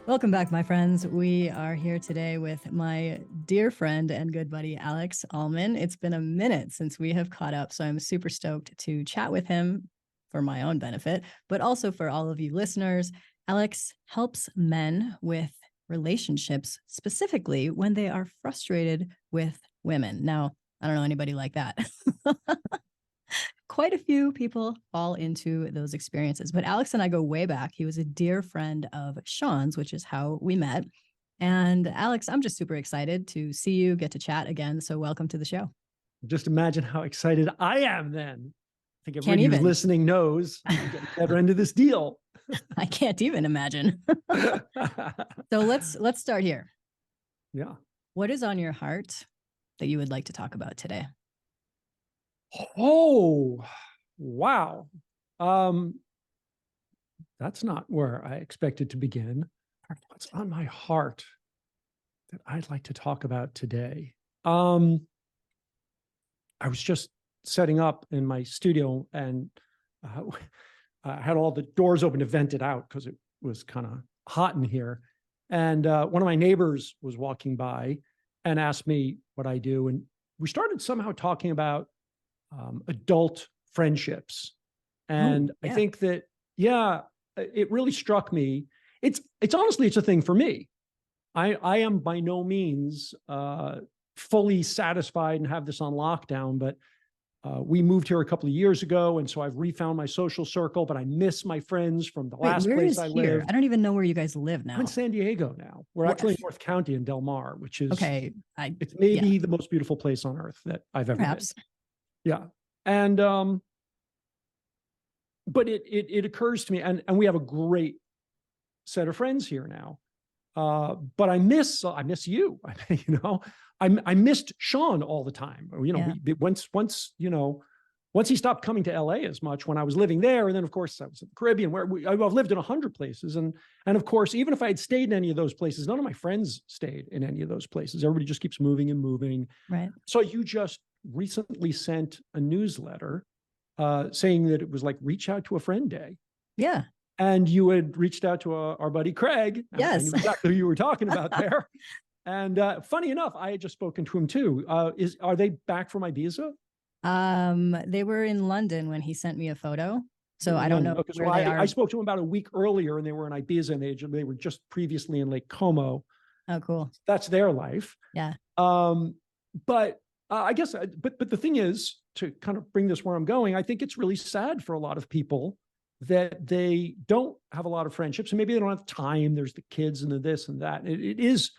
Welcome back, my friends. We are here today with my dear friend and good buddy, Alex Allman. It's been a minute since we have caught up, so I'm super stoked to chat with him for my own benefit, but also for all of you listeners. Alex helps men with relationships, specifically when they are frustrated with women. Now, I don't know anybody like that. Quite a few people fall into those experiences, but Alex and I go way back. He was a dear friend of Sean's, which is how we met. And Alex, I'm just super excited to see you, get to chat again. So welcome to the show. Just imagine how excited I am then. I think Can't everybody who's even. listening knows I'm getting the better end of this deal. I can't even imagine. So let's start here. Yeah. What is on your heart that you would like to talk about today? Oh, wow. That's not where I expected to begin. Perfect. What's on my heart that I'd like to talk about today? I was just setting up in my studio and I had all the doors open to vent it out because it was kind of hot in here. And one of my neighbors was walking by and asked me what I do. And we started somehow talking about adult friendships. And yeah. I think that, yeah, it really struck me. It's honestly, it's a thing for me. I am by no means fully satisfied and have this on lockdown, but we moved here a couple of years ago. And so I've refound my social circle, but I miss my friends from the last place I lived. I don't even know where you guys live now. I'm in San Diego now. We're actually in North County in Del Mar, which is, okay. It's maybe the most beautiful place on earth that I've ever been. Yeah. And, but it occurs to me, and we have a great set of friends here now. But I miss you. I missed Sean all the time. Once he stopped coming to LA as much when I was living there. And then of course I was in the Caribbean where I've lived in 100 places. And of course, even if I had stayed in any of those places, none of my friends stayed in any of those places. Everybody just keeps moving and moving. Right. So you just recently sent a newsletter saying that it was like reach out to a friend day. Yeah. And you had reached out to our buddy Craig. Yes. I knew exactly who you were talking about there. And funny enough, I had just spoken to him too. Are they back from Ibiza? They were in London when he sent me a photo. So I don't know where they are. I spoke to him about a week earlier and they were in Ibiza and they were just previously in Lake Como. Oh, cool. That's their life. Yeah. But I guess, but the thing is, to kind of bring this where I'm going, I think it's really sad for a lot of people that they don't have a lot of friendships and maybe they don't have time. There's the kids and the this and that. It is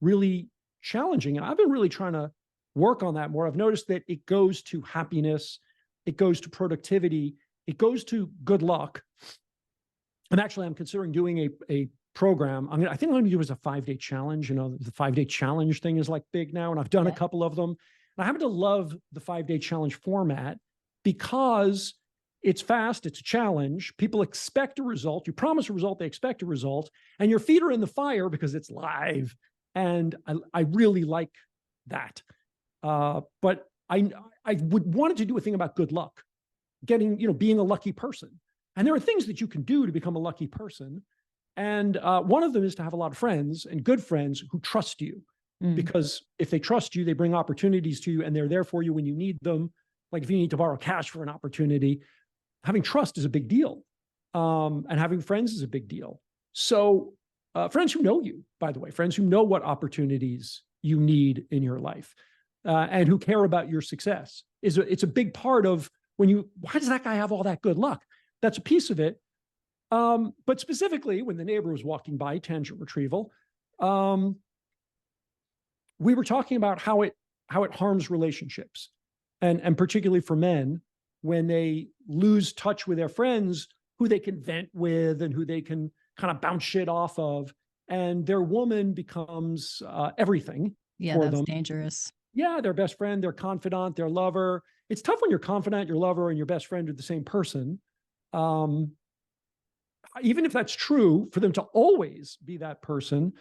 really challenging. And I've been really trying to work on that more. I've noticed that it goes to happiness. It goes to productivity. It goes to good luck. And actually I'm considering doing a program. I think I'm going to do is a 5-day challenge. The 5-day challenge thing is like big now. And I've done a couple of them. And I happen to love the 5-day challenge format because it's fast, it's a challenge. People expect a result. You promise a result, they expect a result. And your feet are in the fire because it's live. And I really like that. But I would wanted to do a thing about good luck, being a lucky person. And there are things that you can do to become a lucky person. And one of them is to have a lot of friends and good friends who trust you. Because if they trust you, they bring opportunities to you and they're there for you when you need them. Like if you need to borrow cash for an opportunity, having trust is a big deal. And having friends is a big deal. So friends who know you, by the way, friends who know what opportunities you need in your life and who care about your success it's a big part of why does that guy have all that good luck? That's a piece of it. But specifically when the neighbor was walking by, tangent retrieval, we were talking about how it harms relationships and particularly for men when they lose touch with their friends who they can vent with and who they can kind of bounce shit off of, and their woman becomes everything for them. That's dangerous. Yeah, their best friend, their confidant, their lover. It's tough when your confidant, your lover, and your best friend are the same person. Even if that's true, for them to always be that person,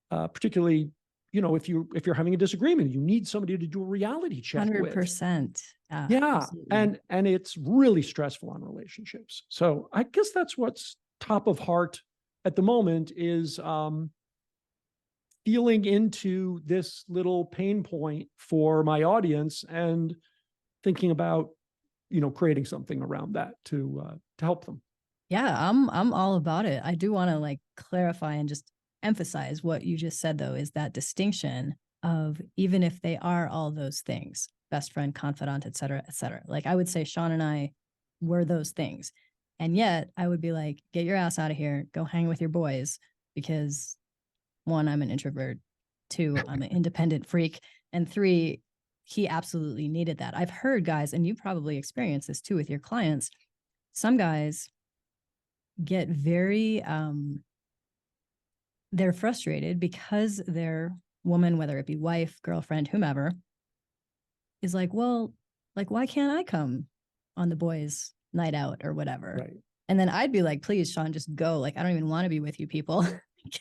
particularly if you're having a disagreement, you need somebody to do a reality check 100%. Yeah. And it's really stressful on relationships. So I guess that's what's top of heart at the moment is feeling into this little pain point for my audience and thinking about, creating something around that to help them. Yeah, I'm all about it. I do want to like clarify and just emphasize what you just said though, is that distinction of even if they are all those things, best friend, confidant, et cetera, et cetera. Like I would say Sean and I were those things. And yet I would be like, get your ass out of here, go hang with your boys, because one, I'm an introvert, two, I'm an independent freak, and three, he absolutely needed that. I've heard guys, and you probably experienced this too with your clients, some guys get very they're frustrated because their woman, whether it be wife, girlfriend, whomever, is like, well, like, why can't I come on the boys' night out or whatever? Right. And then I'd be like, please, Sean, just go. Like, I don't even want to be with you people.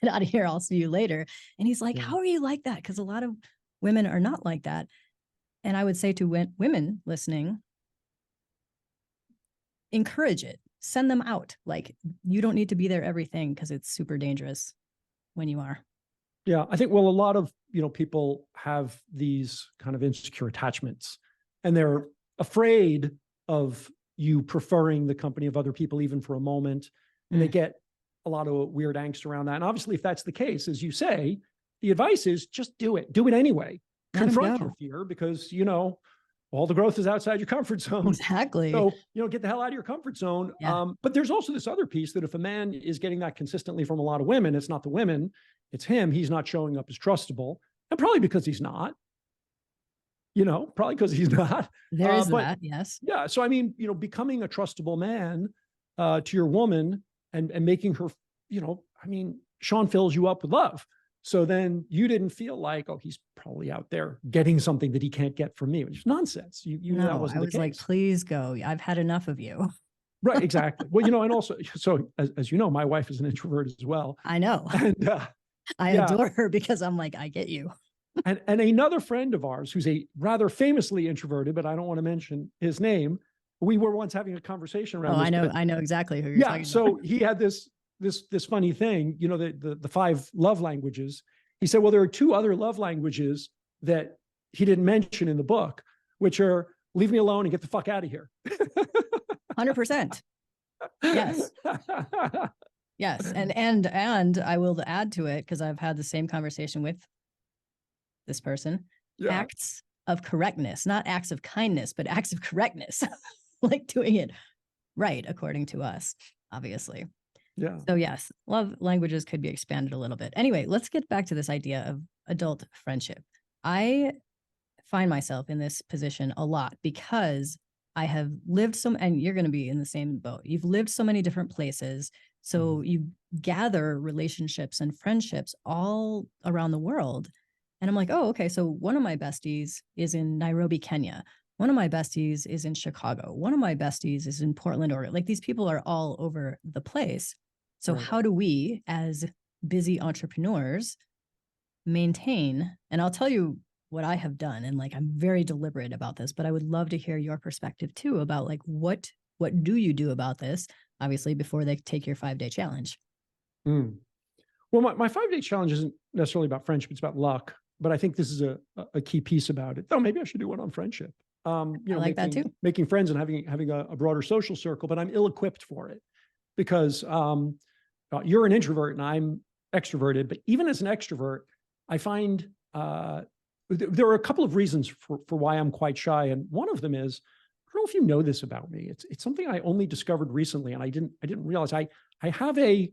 Get out of here. I'll see you later. And he's like, how are you like that? Because a lot of women are not like that. And I would say to women listening, encourage it. Send them out. Like, you don't need to be there everything because it's super dangerous when you are. Yeah, I think, well, a lot of, people have these kind of insecure attachments and they're afraid of you preferring the company of other people, even for a moment. And they get a lot of weird angst around that. And obviously, if that's the case, as you say, the advice is just do it anyway. Confront your fear because, all the growth is outside your comfort zone. Exactly. So, get the hell out of your comfort zone. Yeah. But there's also this other piece that if a man is getting that consistently from a lot of women, it's not the women, it's him. He's not showing up as trustable. And probably because he's not, probably because he's not. There is that, yes. Yeah. So, I mean, becoming a trustable man to your woman and making her, Sean fills you up with love. So then you didn't feel like, oh, he's probably out there getting something that he can't get from me, which is nonsense. You know, that wasn't the case. I was like, please go. I've had enough of you. Right, exactly. Well, and also, so as you know, my wife is an introvert as well. I know. And I adore her because I'm like, I get you. and another friend of ours who's a rather famously introverted, but I don't want to mention his name. We were once having a conversation around. I know exactly who you're talking about. So he had this funny thing, the 5 love languages. He said, well, there are 2 other love languages that he didn't mention in the book, which are leave me alone and get the fuck out of here. 100%. Yes. Yes. And I will add to it, because I've had the same conversation with this person, acts of correctness, not acts of kindness, but acts of correctness, like doing it right, according to us, obviously. Yeah. So yes, love languages could be expanded a little bit. Anyway, let's get back to this idea of adult friendship. I find myself in this position a lot because I have lived and you're going to be in the same boat. You've lived so many different places. So you gather relationships and friendships all around the world. And I'm like, oh, okay. So one of my besties is in Nairobi, Kenya. One of my besties is in Chicago. One of my besties is in Portland, Oregon. Like, these people are all over the place. So how do we, as busy entrepreneurs, maintain? And I'll tell you what I have done. And like, I'm very deliberate about this, but I would love to hear your perspective too about like, what do you do about this? Obviously, before they take your 5-day challenge. Well, my 5-day challenge isn't necessarily about friendship. It's about luck. But I think this is a key piece about it. Oh, maybe I should do one on friendship. I like that too. Making friends and having a broader social circle, but I'm ill-equipped for it because you're an introvert and I'm extroverted. But even as an extrovert, I find there are a couple of reasons for why I'm quite shy. And one of them is, I don't know if you know this about me. It's something I only discovered recently, and I didn't realize I have a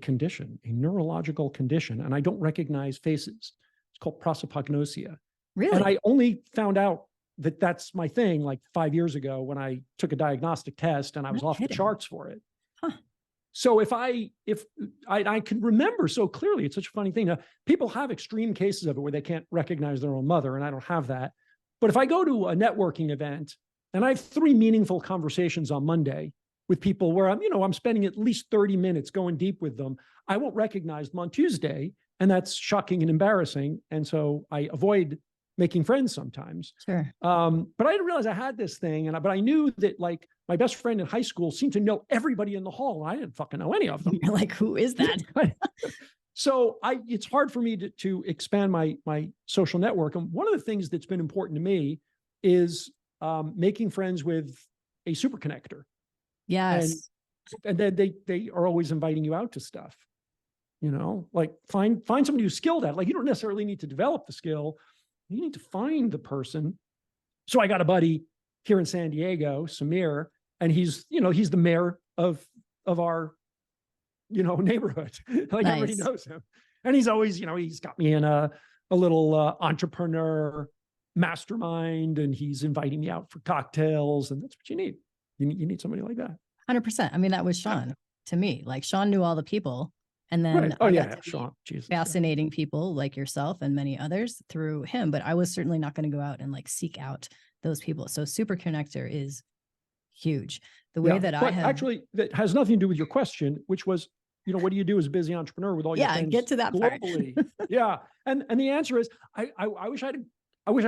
condition, a neurological condition, and I don't recognize faces. It's called prosopagnosia. Really? And I only found out that that's my thing like 5 years ago when I took a diagnostic test and I was off the charts for it. Huh. So if I can remember so clearly, it's such a funny thing. Now, people have extreme cases of it where they can't recognize their own mother, and I don't have that. But if I go to a networking event and I have 3 meaningful conversations on Monday with people where I'm spending at least 30 minutes going deep with them, I won't recognize them on Tuesday. And that's shocking and embarrassing. And so I avoid making friends sometimes. Sure. But I didn't realize I had this thing. But I knew that like my best friend in high school seemed to know everybody in the hall. I didn't fucking know any of them. You're like, who is that? So it's hard for me to expand my social network. And one of the things that's been important to me is making friends with a super connector. Yes. And then they are always inviting you out to stuff. Like find somebody who's skilled at it. Like you don't necessarily need to develop the skill. You need to find the person. So I got a buddy here in San Diego, Samir, and he's the mayor of our, neighborhood. Like Nice. everybody knows him. And he's always, he's got me in a little entrepreneur mastermind, and he's inviting me out for cocktails. And that's what you need. You need somebody like that. 100%. I mean, that was Sean to me. Like Sean knew all the people. And then Right. Oh, yeah, Sean. Jesus, fascinating people like yourself and many others through him. But I was certainly not going to go out and like seek out those people. So super connector is huge. The way that I have actually, that has nothing to do with your question, which was, what do you do as a busy entrepreneur with all your friends get to that globally? Yeah. And the answer is, I wish I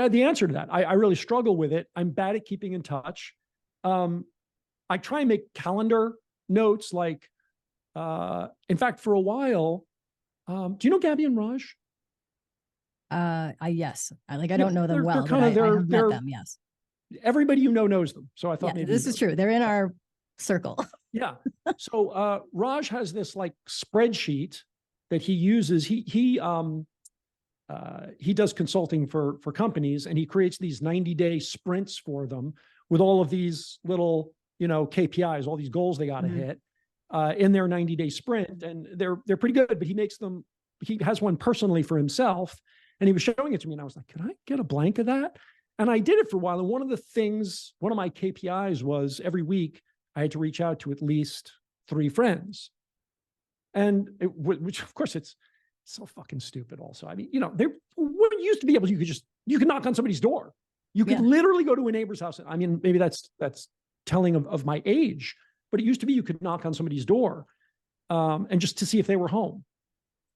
had the answer to that. I really struggle with it. I'm bad at keeping in touch. I try and make calendar notes. Like, in fact, for a while, do you know Gabby and Raj? yes. I don't know them well, but I have met them. Yes. Everybody knows them. So I thought maybe this is true. They're in our circle. Yeah. So Raj has this like spreadsheet that he uses. He does consulting for companies, and he creates these 90-day sprints for them with all of these little, KPIs, all these goals they got to hit in their 90-day sprint. And they're pretty good, but he has one personally for himself, and he was showing it to me, and I was like, can I get a blank of that? And I did it for a while. And one of my KPIs was every week I had to reach out to at least 3 friends. And which of course it's so fucking stupid also. I mean, there used to be able, you could knock on somebody's door. You could literally go to a neighbor's house. I mean, maybe that's telling of my age, but it used to be you could knock on somebody's door and just to see if they were home.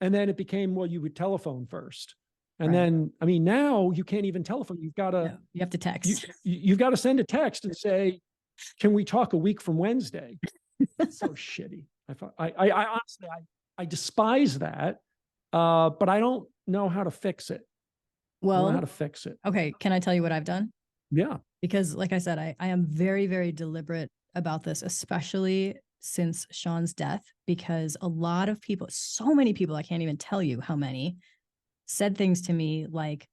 And then it became, well, you would telephone first. And then, I mean, now you can't even telephone. You've got to, you have to text. You've got to send a text and say, can we talk a week from Wednesday? It's so shitty. I honestly, I despise that, but I don't know how to fix it. Well, I don't know how to fix it. Okay. Can I tell you what I've done? Yeah. Because like I said, I am very, very deliberate about this, especially since Sean's death, because a lot of people, so many people, I can't even tell you how many, said things to me like,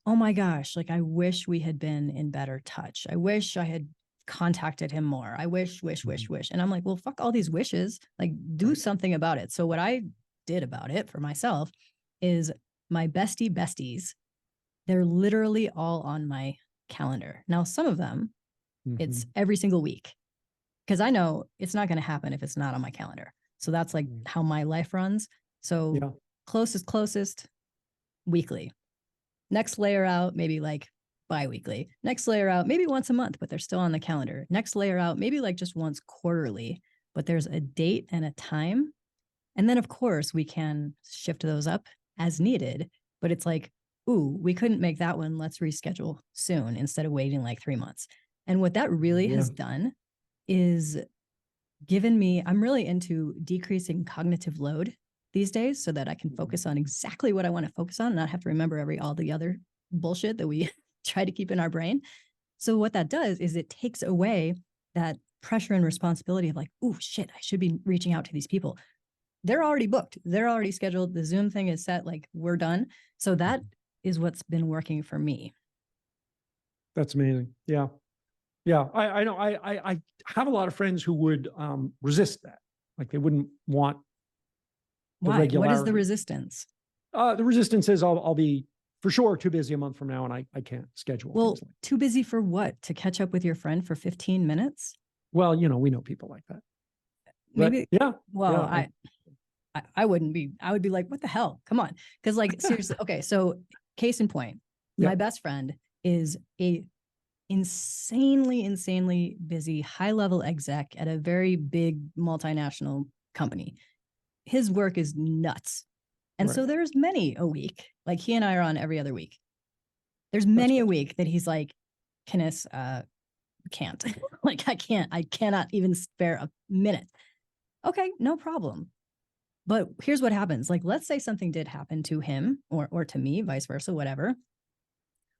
oh my gosh, like I wish we had been in better touch. I wish I had contacted him more. I wish. And I'm like, well, fuck all these wishes, like do something about it. So what I did about it for myself is my besties, they're literally all on my calendar. Now, some of them, it's every single week, because I know it's not going to happen if it's not on my calendar. So that's like how my life runs. So closest weekly. Next layer out, maybe like bi-weekly. Next layer out, maybe once a month, but they're still on the calendar. Next layer out, maybe like just once quarterly, but there's a date and a time. And then of course we can shift those up as needed, but it's like, ooh, we couldn't make that one. Let's reschedule soon instead of waiting like 3 months. And what that really has done is given me, I'm really into decreasing cognitive load these days so that I can focus on exactly what I want to focus on and not have to remember all the other bullshit that we try to keep in our brain. So what that does is it takes away that pressure and responsibility of like, oh shit, I should be reaching out to these people. They're already booked. They're already scheduled. The Zoom thing is set. Like we're done. So that is what's been working for me. That's amazing. Yeah. Yeah. I know. I have a lot of friends who would resist that. Like they wouldn't want the Why? regularity. What is the resistance? The resistance is I'll be for sure too busy a month from now and I can't schedule. Well, too busy for what? To catch up with your friend for 15 minutes? Well, we know people like that. Maybe. But, yeah. Well, yeah. I wouldn't be. I would be like, what the hell? Come on. Because like, seriously. Okay. So case in point, my best friend is a insanely busy high-level exec at a very big multinational company. His work is nuts. And so there's many a week. Like he and I are on every other week. There's many a week that he's like, Kenneth, can't. Like, I cannot even spare a minute. Okay, no problem. But here's what happens. Like, let's say something did happen to him or to me, vice versa, whatever.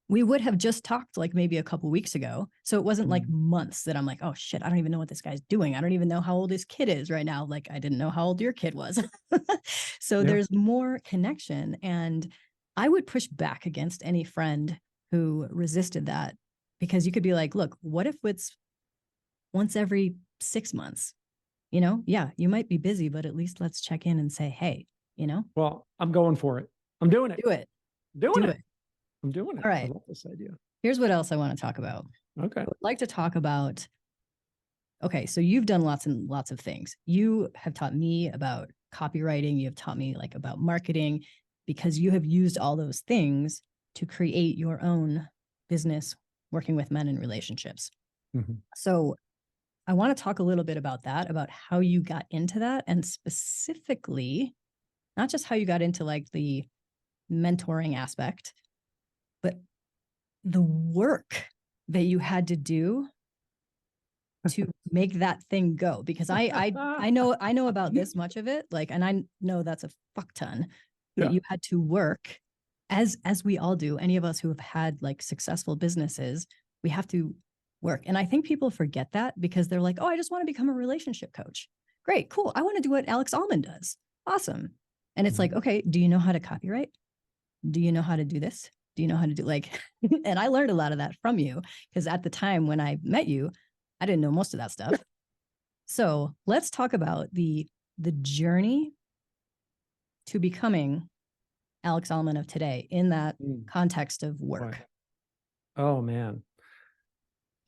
We would have just talked like maybe a couple weeks ago. So it wasn't like months that I'm like, oh shit, I don't even know what this guy's doing. I don't even know how old his kid is right now. Like, I didn't know how old your kid was. So there's more connection. And I would push back against any friend who resisted that, because you could be like, look, what if it's once every 6 months? You know, yeah, you might be busy, but at least let's check in and say, hey, you know, Well, I'm going for it. I'm doing it. do it. Doing Do it. it. I'm doing it. All I right. love this idea. Here's what else I want to talk about. Okay. I would like to talk about, okay, so you've done lots and lots of things. You have taught me about copywriting. You have taught me like about marketing, because you have used all those things to create your own business working with men in relationships. So I want to talk a little bit about that, about how you got into that, and specifically, not just how you got into like the mentoring aspect, but the work that you had to do to make that thing go. Because I know about this much of it, like, and I know that's a fuck ton that you had to work, as we all do. Any of us who have had like successful businesses, we have to work. And I think people forget that because they're like, oh, I just want to become a relationship coach. Great, cool. I want to do what Alex Allman does. Awesome. And it's like, okay, do you know how to copyright? Do you know how to do this? Do you know how to do like, and I learned a lot of that from you, because at the time when I met you, I didn't know most of that stuff. So let's talk about the journey to becoming Alex Allman of today in that context of work. Right. Oh man.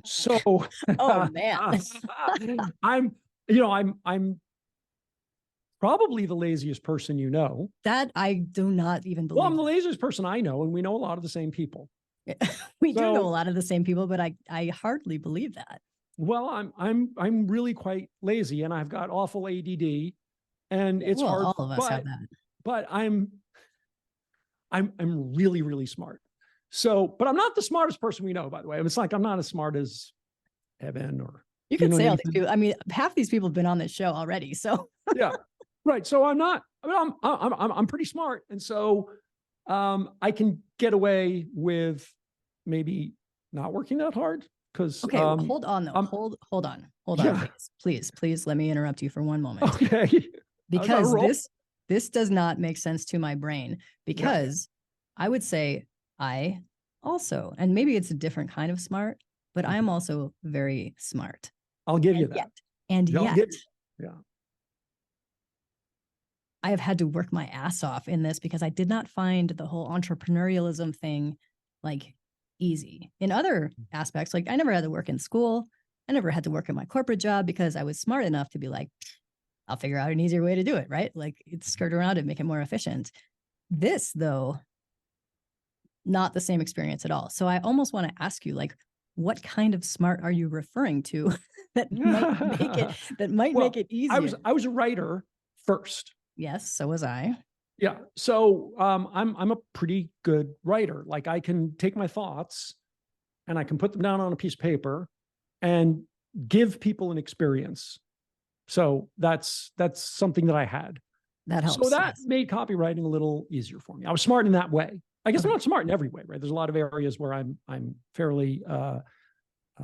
So oh man. I'm probably the laziest person you know. That I do not even believe. Well, I'm the laziest person I know, and we know a lot of the same people. We do know a lot of the same people, but I hardly believe that. Well, I'm really quite lazy, and I've got awful ADD, and it's hard. All of us have that. But I'm really, really smart. So, but I'm not the smartest person we know, by the way. It's like I'm not as smart as Evan or you can say all these people. I mean, half these people have been on this show already. So yeah, right. So I'm not. I mean, I'm pretty smart, and so I can get away with maybe not working that hard. Because okay, hold on though. Hold on, please. Let me interrupt you for one moment. Okay, because this does not make sense to my brain, because I would say I also, and maybe it's a different kind of smart, but I'm also very smart. I'll give you that. Yet, yeah, I have had to work my ass off in this, because I did not find the whole entrepreneurialism thing like easy. In other aspects, like I never had to work in school. I never had to work at my corporate job, because I was smart enough to be like, I'll figure out an easier way to do it, right? Like it's skirt around it, make it more efficient. This, though, not the same experience at all. So I almost want to ask you, like, what kind of smart are you referring to that might make it easier? I was a writer first. Yes, so was I. Yeah. So I'm a pretty good writer. Like I can take my thoughts and I can put them down on a piece of paper and give people an experience. So that's something that I had. That helps. So that made copywriting a little easier for me. I was smart in that way. I guess I'm not smart in every way, right? There's a lot of areas where I'm fairly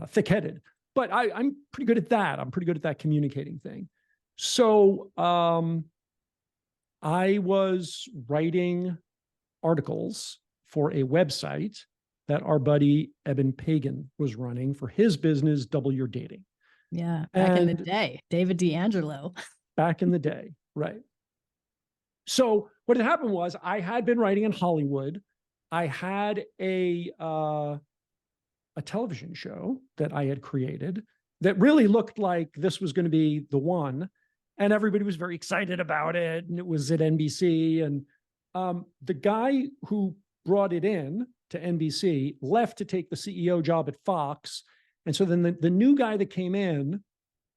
thick-headed, but I'm pretty good at that. I'm pretty good at that communicating thing. So I was writing articles for a website that our buddy Eben Pagan was running for his business, Double Your Dating. Yeah, back in the day, David D'Angelo. Back in the day, right. So what had happened was I had been writing in Hollywood. I had a television show that I had created that really looked like this was going to be the one. And everybody was very excited about it. And it was at NBC. And the guy who brought it in to NBC left to take the CEO job at Fox. And so then the new guy that came in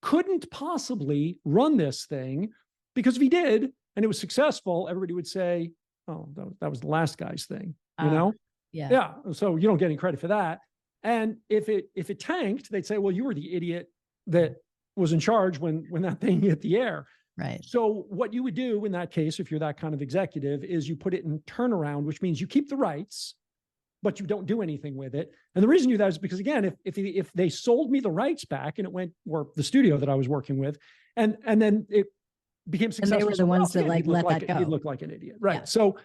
couldn't possibly run this thing, because if he did and it was successful, everybody would say, oh, that was the last guy's thing, you know? Yeah. Yeah. So you don't get any credit for that. And if it tanked, they'd say, well, you were the idiot that was in charge when that thing hit the air. Right. So what you would do in that case, if you're that kind of executive, is you put it in turnaround, which means you keep the rights, but you don't do anything with it. And the reason you do that is because, again, if they sold me the rights back and it went, or the studio that I was working with, and then it became successful, and they were the ones that again, let that go. He'd look like an idiot, right? Yeah. So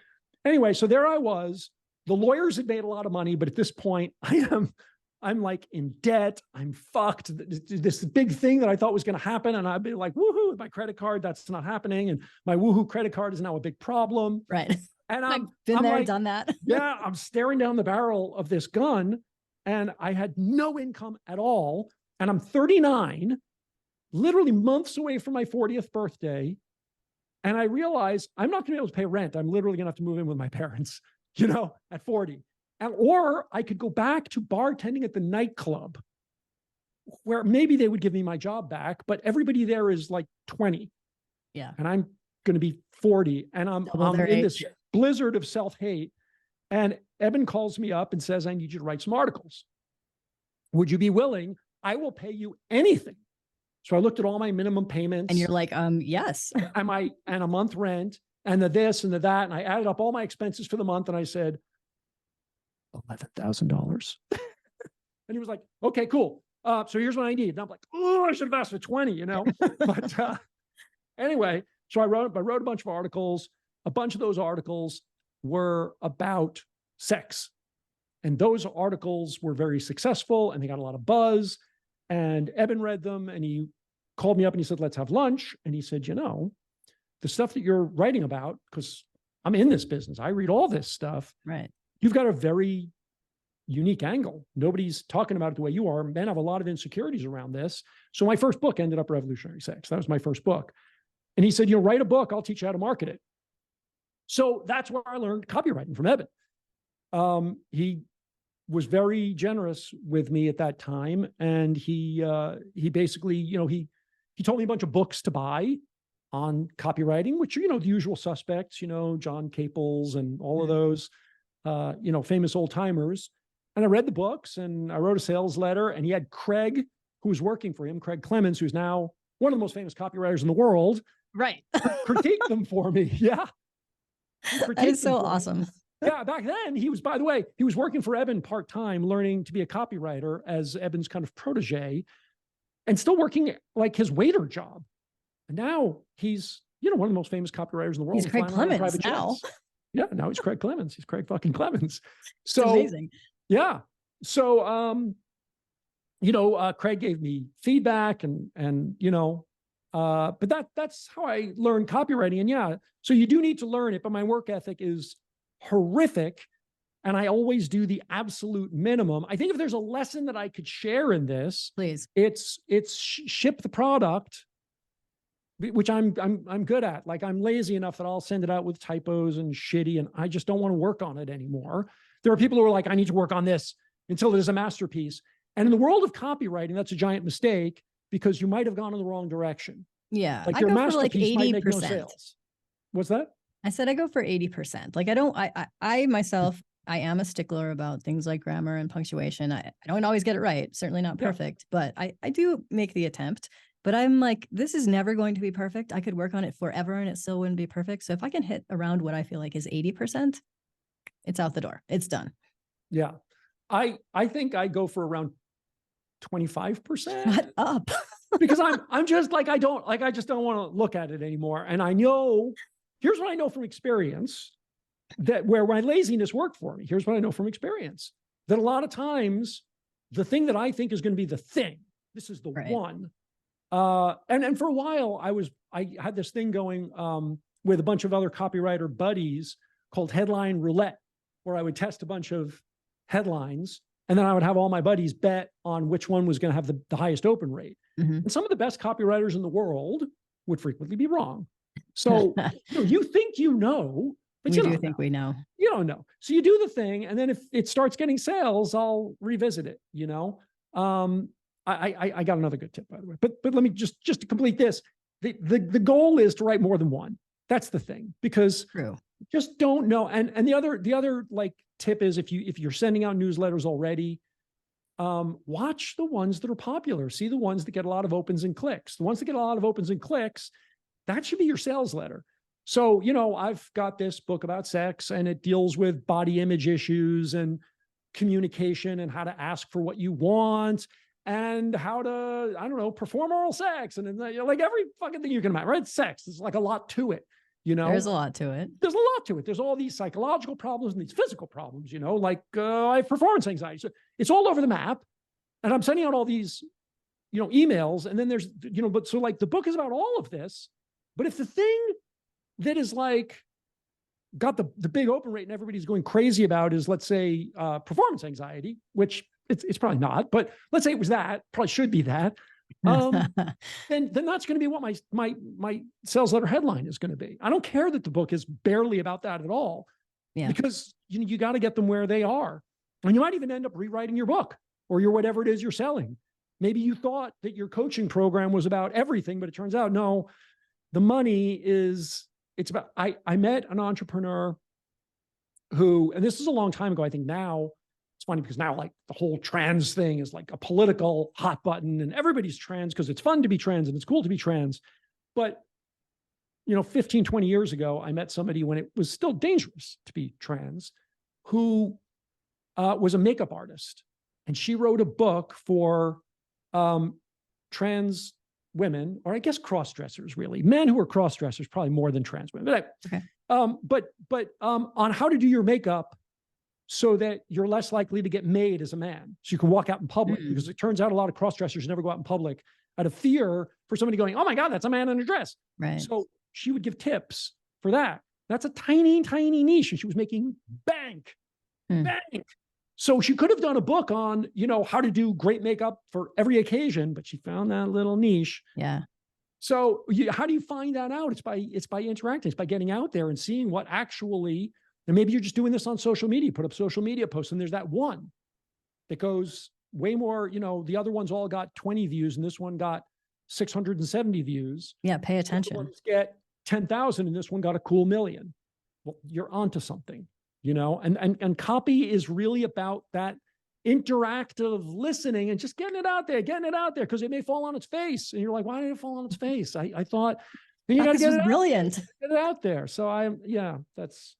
anyway, so there I was. The lawyers had made a lot of money, but at this point, I'm like in debt. I'm fucked. This big thing that I thought was going to happen, and I'd be like, woohoo, with my credit card, that's not happening, and my woohoo credit card is now a big problem. Right. And I've been there, done that. Yeah, I'm staring down the barrel of this gun, and I had no income at all, and I'm 39, literally months away from my 40th birthday, and I realize I'm not going to be able to pay rent. I'm literally going to have to move in with my parents, at 40. Or I could go back to bartending at the nightclub, where maybe they would give me my job back, but everybody there is like 20. Yeah. And I'm going to be 40, and I'm in this blizzard of self-hate. And Eben calls me up and says, I need you to write some articles. Would you be willing? I will pay you anything. So I looked at all my minimum payments. And you're like, yes. and a month rent, and the this and the that. And I added up all my expenses for the month, and I said, $11,000. And he was like, okay, cool. So here's what I need. And I'm like, oh, I should have asked for 20, But anyway, so I wrote a bunch of articles. A bunch of those articles were about sex. And those articles were very successful, and they got a lot of buzz. And Eben read them, and he called me up and he said, let's have lunch. And he said, the stuff that you're writing about, because I'm in this business, I read all this stuff. Right. You've got a very unique angle. Nobody's talking about it the way you are. Men have a lot of insecurities around this. So my first book ended up Revolutionary Sex. That was my first book. And he said, write a book, I'll teach you how to market it. So that's where I learned copywriting from Eben. He was very generous with me at that time. And he basically, he told me a bunch of books to buy on copywriting, which are, the usual suspects, John Caples and all of those, famous old timers. And I read the books, and I wrote a sales letter, and he had Craig, who was working for him, Craig Clemens, who's now one of the most famous copywriters in the world. Right. Critique them for me. Yeah. That is so awesome. Yeah. Back then he was working for Eben part-time, learning to be a copywriter as Eben's kind of protege, and still working like his waiter job. And now he's, one of the most famous copywriters in the world. He's Craig Clemens now. Yeah. Now he's Craig Clemens. He's Craig fucking Clemens. So it's amazing. Yeah. So, Craig gave me feedback but that's how I learned copywriting. And yeah, so you do need to learn it, but my work ethic is horrific. And I always do the absolute minimum. I think if there's a lesson that I could share in this, please, it's ship the product, which I'm good at. Like, I'm lazy enough that I'll send it out with typos and shitty, and I just don't want to work on it anymore. There are people who are like, I need to work on this until it is a masterpiece. And in the world of copywriting, that's a giant mistake, because you might have gone in the wrong direction. Yeah. Like, I your go for masterpiece like 80%. might make no sales. What's that? I said I go for 80%. Like, I myself, I am a stickler about things like grammar and punctuation. I don't always get it right. Certainly not perfect, but I do make the attempt. But I'm like, this is never going to be perfect. I could work on it forever and it still wouldn't be perfect. So if I can hit around what I feel like is 80%, it's out the door. It's done. Yeah. I think I go for around 25%. Shut up. Because I'm just like, I just don't want to look at it anymore. And I know, here's what I know from experience, that where my laziness worked for me. Here's what I know from experience, that a lot of times the thing that I think is going to be the thing, this is the one. And for a while I had this thing going with a bunch of other copywriter buddies called Headline Roulette, where I would test a bunch of headlines, and then I would have all my buddies bet on which one was going to have the highest open rate. Mm-hmm. And some of the best copywriters in the world would frequently be wrong. So you think you know, but we you do think we know. You don't know. So you do the thing, and then if it starts getting sales, I'll revisit it. I got another good tip, by the way. But let me just to complete this. The goal is to write more than one. That's the thing, because True. Just don't know. And the other like tip is if you're sending out newsletters already, watch the ones that are popular. See the ones that get a lot of opens and clicks. The ones that get a lot of opens and clicks, that should be your sales letter. So, I've got this book about sex, and it deals with body image issues and communication and how to ask for what you want and how to, I don't know, perform oral sex. And like every fucking thing you can imagine, right? Sex, there's like a lot to it, There's a lot to it. There's a lot to it. There's all these psychological problems and these physical problems, like I have performance anxiety. So it's all over the map. And I'm sending out all these, emails. And then there's, but so like the book is about all of this. But if the thing that is like got the big open rate and everybody's going crazy about is, let's say, performance anxiety, which it's probably not, but let's say it was that, probably should be that. Then that's going to be what my sales letter headline is going to be. I don't care that the book is barely about that at all, because you got to get them where they are, and you might even end up rewriting your book or your whatever it is you're selling. Maybe you thought that your coaching program was about everything, but it turns out no. The money is. It's about. I met an entrepreneur who, and this is a long time ago. I think now. It's funny because now like the whole trans thing is like a political hot button and everybody's trans because it's fun to be trans and it's cool to be trans. But, 15, 20 years ago, I met somebody when it was still dangerous to be trans, who was a makeup artist. And she wrote a book for trans women, or I guess cross-dressers, really. Men who are cross-dressers, probably more than trans women. But on how to do your makeup so that you're less likely to get made as a man. So you can walk out in public, because it turns out a lot of cross-dressers never go out in public out of fear for somebody going, oh my God, that's a man in a dress. Right. So she would give tips for that. That's a tiny, tiny niche. And she was making bank. So she could have done a book on, how to do great makeup for every occasion, but she found that little niche. Yeah. So how do you find that out? It's by interacting. It's by getting out there and seeing what actually. And maybe you're just doing this on social media, put up social media posts, and there's that one that goes way more, the other ones all got 20 views and this one got 670 views. Yeah, pay attention. The other ones get 10,000 and this one got a cool million. Well, you're onto something, and copy is really about that interactive listening and just getting it out there, because it may fall on its face. And you're like, why did it fall on its face? I thought, you got to get it brilliant. Get it out there. So that's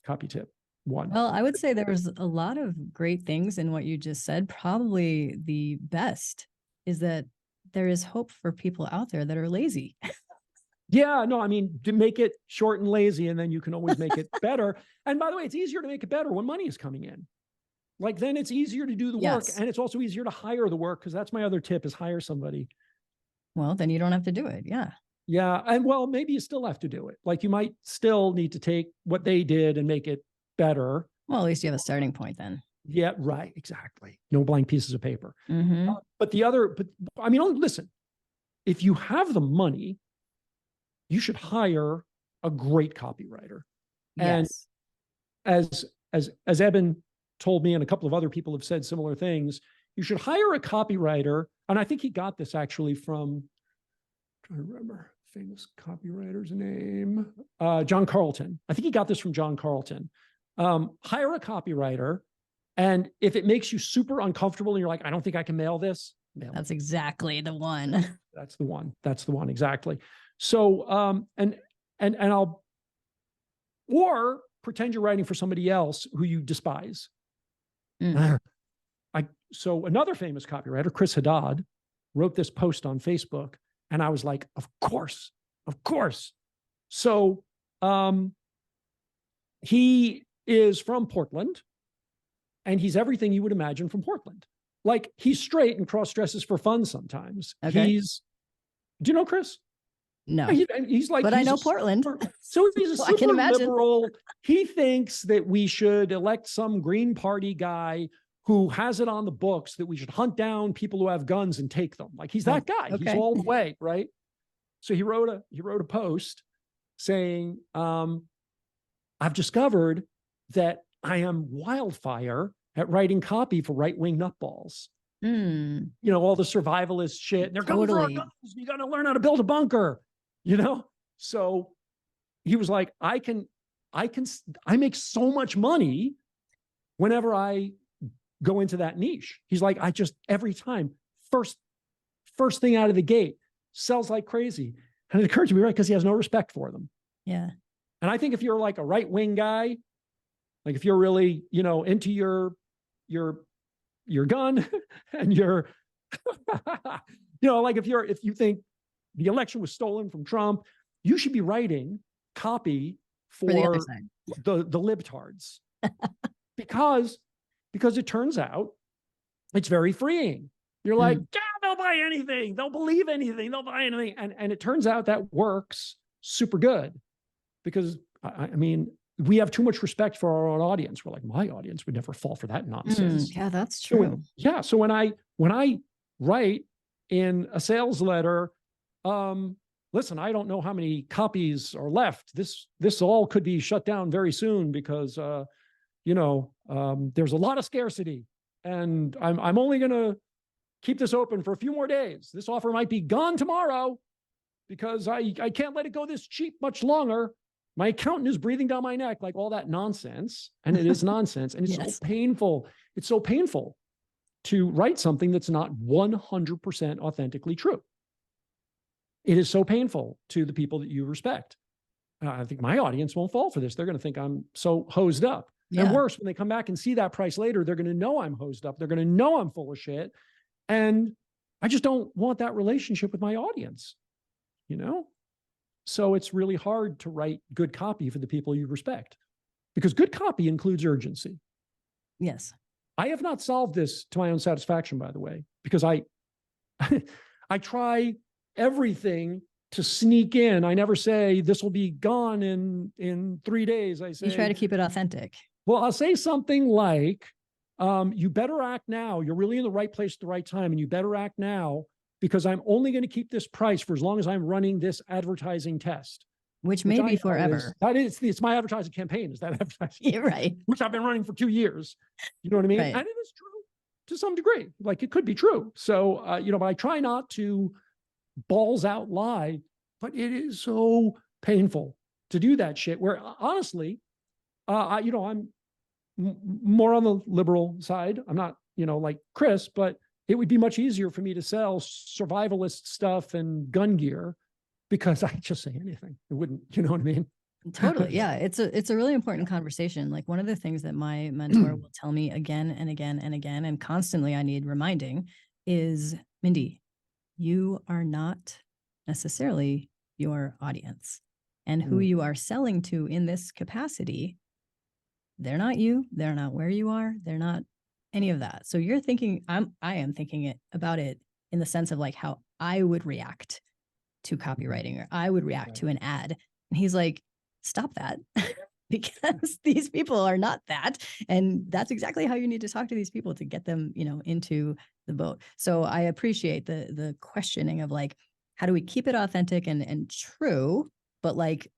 copy tip one. Well, I would say there was a lot of great things in what you just said. Probably the best is that there is hope for people out there that are lazy. Yeah, no, I mean, to make it short and lazy, and then you can always make it better. And by the way, it's easier to make it better when money is coming in. Like then it's easier to do the work, and it's also easier to hire the work, because that's my other tip is hire somebody. Well, then you don't have to do it. Yeah. Yeah. And well, maybe you still have to do it. Like you might still need to take what they did and make it better. Well, at least you have a starting point then. Yeah, right. Exactly. No blank pieces of paper. Mm-hmm. But I mean, listen, if you have the money, you should hire a great copywriter. Yes. And as Eben told me, and a couple of other people have said similar things, you should hire a copywriter. And I think he got this actually from, I'm trying to remember famous copywriter's name, John Carlton. I think he got this from John Carlton. Hire a copywriter, and if it makes you super uncomfortable and you're like, I don't think I can mail this, That's exactly the one. That's the one. That's the one. Exactly. So, and I'll, or pretend you're writing for somebody else who you despise. So another famous copywriter, Chris Haddad, wrote this post on Facebook, and I was like, of course. So, he is from Portland, and he's everything you would imagine from Portland. Like he's straight and cross-dresses for fun sometimes. Okay. Do you know Chris? No. He's like, but I know Portland. So he's a super imagine. liberal. He thinks that we should elect some Green Party guy who has it on the books that we should hunt down people who have guns and take them. Like he's that guy. Okay. He's all the way, right? So he wrote a post saying, I've discovered that I am wildfire at writing copy for right-wing nutballs. All the survivalist shit. And they're going for our guns. You got to learn how to build a bunker, So he was like, I make so much money whenever I go into that niche. He's like, I just, every time, first thing out of the gate, sells like crazy. And it occurred to me, right, because he has no respect for them. Yeah. And I think if you're like a right-wing guy, like if you're really, into your gun and you're, like if you think the election was stolen from Trump, you should be writing copy for the other side, the libtards, because it turns out it's very freeing. You're like, yeah, they'll buy anything, they'll believe anything, they'll buy anything, and it turns out that works super good, because I mean, we have too much respect for our own audience. We're like, my audience would never fall for that nonsense. Yeah, that's true. So when I write in a sales letter, listen, I don't know how many copies are left. This all could be shut down very soon because there's a lot of scarcity, and I'm only going to keep this open for a few more days. This offer might be gone tomorrow because I can't let it go this cheap much longer. My accountant is breathing down my neck, like all that nonsense. And it is nonsense. And it's so painful. It's so painful to write something that's not 100% authentically true. It is so painful to the people that you respect. I think my audience won't fall for this. They're going to think I'm so hosed up. Yeah. And worse, when they come back and see that price later, they're going to know I'm hosed up. They're going to know I'm full of shit. And I just don't want that relationship with my audience, So it's really hard to write good copy for the people you respect, because good copy includes urgency. Yes. I have not solved this to my own satisfaction, by the way, because I try everything to sneak in. I never say this will be gone in 3 days. I say, you try to keep it authentic. Well, I'll say something like, you better act now. You're really in the right place at the right time, and you better act now, because I'm only going to keep this price for as long as I'm running this advertising test. Which may be forever. It's my advertising campaign, is that advertising. You're right. Which I've been running for 2 years. You know what I mean? Right. And it is true to some degree. Like, it could be true. So, but I try not to balls out lie, but it is so painful to do that shit, where honestly, I'm more on the liberal side. I'm not, like Chris, but it would be much easier for me to sell survivalist stuff and gun gear, because I just say anything. It wouldn't, you know what I mean? Totally. Yeah. It's a really important conversation. Like, one of the things that my mentor will tell me again and again and again, and constantly I need reminding, is, Mindy, you are not necessarily your audience, and who you are selling to in this capacity, they're not you. They're not where you are. They're not any of that. So you're thinking, I am thinking about it in the sense of like how I would react to copywriting, or I would react to an ad. And he's like, stop that, because these people are not that. And that's exactly how you need to talk to these people to get them, into the boat. So I appreciate the questioning of like, how do we keep it authentic and true, but like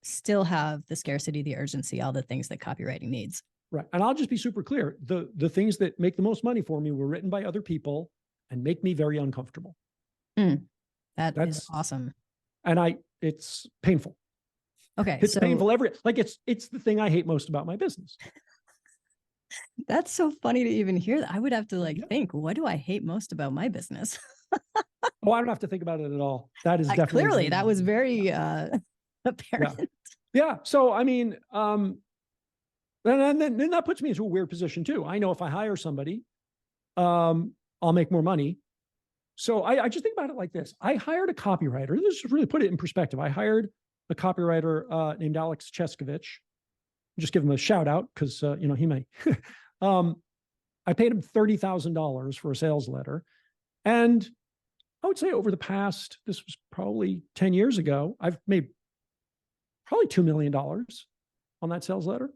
still have the scarcity, the urgency, all the things that copywriting needs. Right. And I'll just be super clear. The things that make the most money for me were written by other people and make me very uncomfortable. That's is awesome. And it's painful. Okay. It's painful. It's the thing I hate most about my business. That's so funny to even hear that. I would have to think, what do I hate most about my business? Oh, I don't have to think about it at all. That is definitely clearly that was very apparent. Yeah. So, I mean, and then that puts me into a weird position too. I know if I hire somebody, I'll make more money. So I just think about it like this. I hired a copywriter. Let's just really put it in perspective. I hired a copywriter named Alex Allman. Just give him a shout out because, he may. I paid him $30,000 for a sales letter. And I would say over the past, this was probably 10 years ago, I've made probably $2 million on that sales letter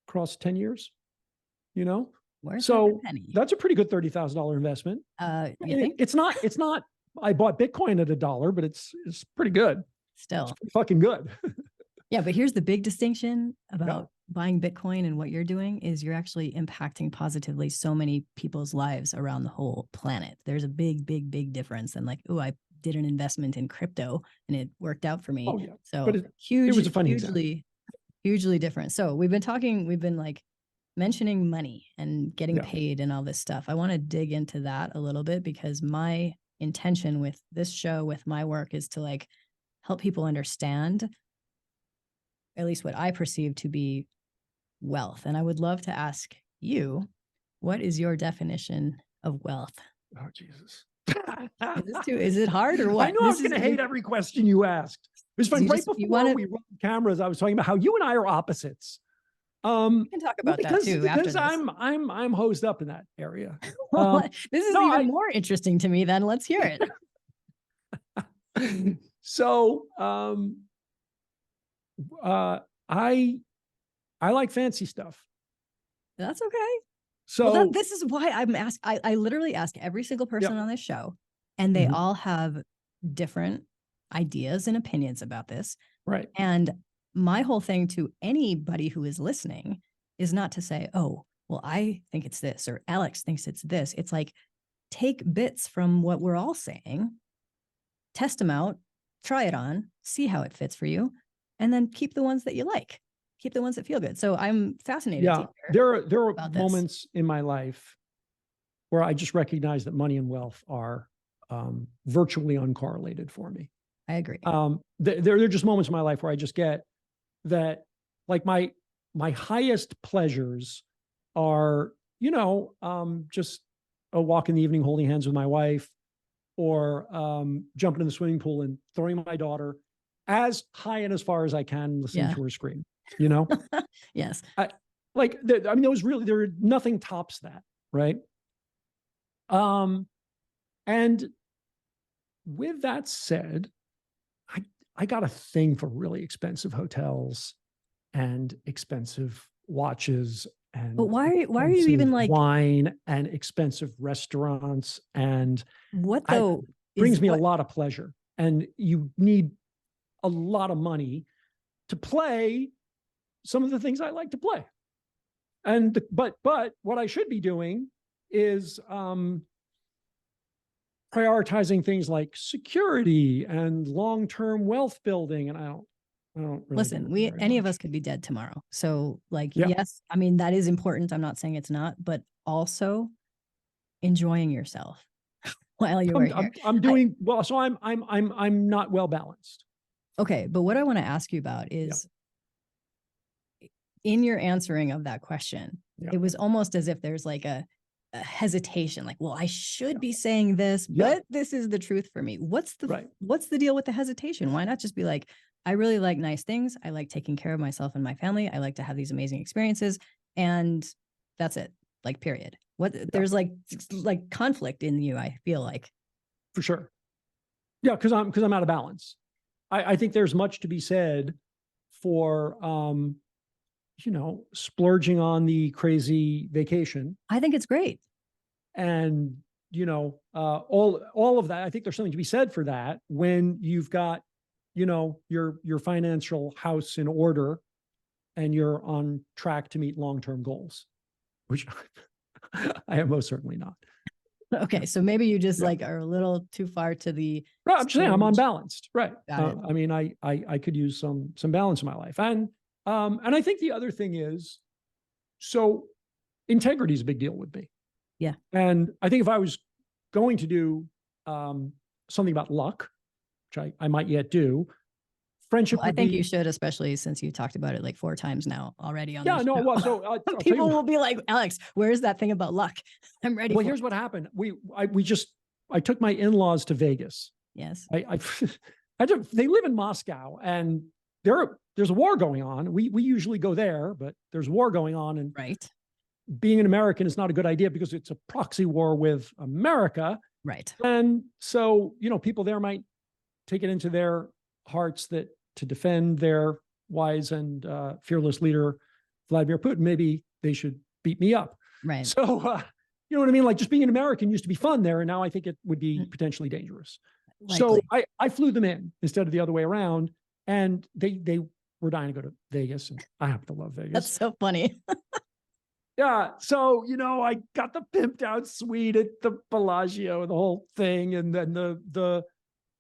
across 10 years, So that's a pretty good $30,000 investment. You think? It's not, I bought Bitcoin at $1, but it's pretty good. Still. It's pretty fucking good. Yeah. But here's the big distinction about buying Bitcoin and what you're doing is you're actually impacting positively so many people's lives around the whole planet. There's a big, big, big difference than like, oh, I did an investment in crypto and it worked out for me. Oh, yeah. So but it was a funny hugely different. So we've been like mentioning money and getting Yeah. paid and all this stuff. I want to dig into that a little bit because my intention with this show, with my work, is to like help people understand at least what I perceive to be wealth. And I would love to ask you, what is your definition of wealth? Oh, Jesus. Is it hard or I what? knew I was going to hate every question you asked. It was fun. Right before we rolled the cameras, I was talking about how you and I are opposites. We can talk about that too after this. I'm hosed up in that area. This is even more interesting to me then. Let's hear it. So, I like fancy stuff. That's okay. So well, this is why I'm asked. I literally ask every single person on this show, and they all have different ideas and opinions about this. Right. And my whole thing to anybody who is listening is not to say, oh, well, I think it's this, or Alex thinks it's this. It's like, take bits from what we're all saying, test them out, try it on, see how it fits for you, and then keep the ones that you like. Keep the ones that feel good. So I'm fascinated. Yeah, there are moments in my life where I just recognize that money and wealth are virtually uncorrelated for me. I agree. There are just moments in my life where I just get that, like my highest pleasures are, just a walk in the evening holding hands with my wife, or jumping in the swimming pool and throwing my daughter as high and as far as I can, listening to her scream. Yes. Those really, nothing tops that. Right. And with that said, I got a thing for really expensive hotels and expensive watches, and but why are you even like wine and expensive restaurants? And what though brings me a lot of pleasure, and you need a lot of money to play some of the things I like to play. And but what I should be doing is prioritizing things like security and long-term wealth building. And I don't really listen, any of us could be dead tomorrow. So yes, I mean, that is important. I'm not saying it's not, but also enjoying yourself while you are here. I'm doing well. So I'm not well balanced. Okay. But what I want to ask you about is in your answering of that question, it was almost as if there's like a hesitation, like, well, I should be saying this, but this is the truth for me. What's the deal with the hesitation? Why not just be like, I really like nice things. I like taking care of myself and my family. I like to have these amazing experiences, and that's it. Like, period. There's like conflict in you, I feel like. For sure. Yeah. Cause I'm out of balance. I think there's much to be said for, splurging on the crazy vacation. I think it's great. And, all of that, I think there's something to be said for that when you've got, your financial house in order and you're on track to meet long-term goals, which I am most certainly not. Okay. So maybe you just are a little too far to the. Right. I'm just saying I'm unbalanced. Right. I mean, I could use some balance in my life. And I think the other thing is, so integrity is a big deal with me. Yeah. And I think if I was going to do something about luck, which I might yet do, friendship. Well, I think you should, especially since you talked about it like 4 times now already on this show. Well, so people will be like, Alex, where's that thing about luck? I'm ready. Well, here's what happened. I took my in-laws to Vegas. Yes. They live in Moscow, and there's a war going on. We usually go there, but there's war going on, and being an American is not a good idea because it's a proxy war with America. Right. And so, people there might take it into their hearts that to defend their wise and fearless leader, Vladimir Putin, maybe they should beat me up. Right. So, you know what I mean? Like, just being an American used to be fun there, and now I think it would be potentially dangerous. Likely. So I flew them in instead of the other way around, and they were dying to go to Vegas, and I happen to love Vegas. That's so funny. Yeah. So, I got the pimped out suite at the Bellagio and the whole thing, and then the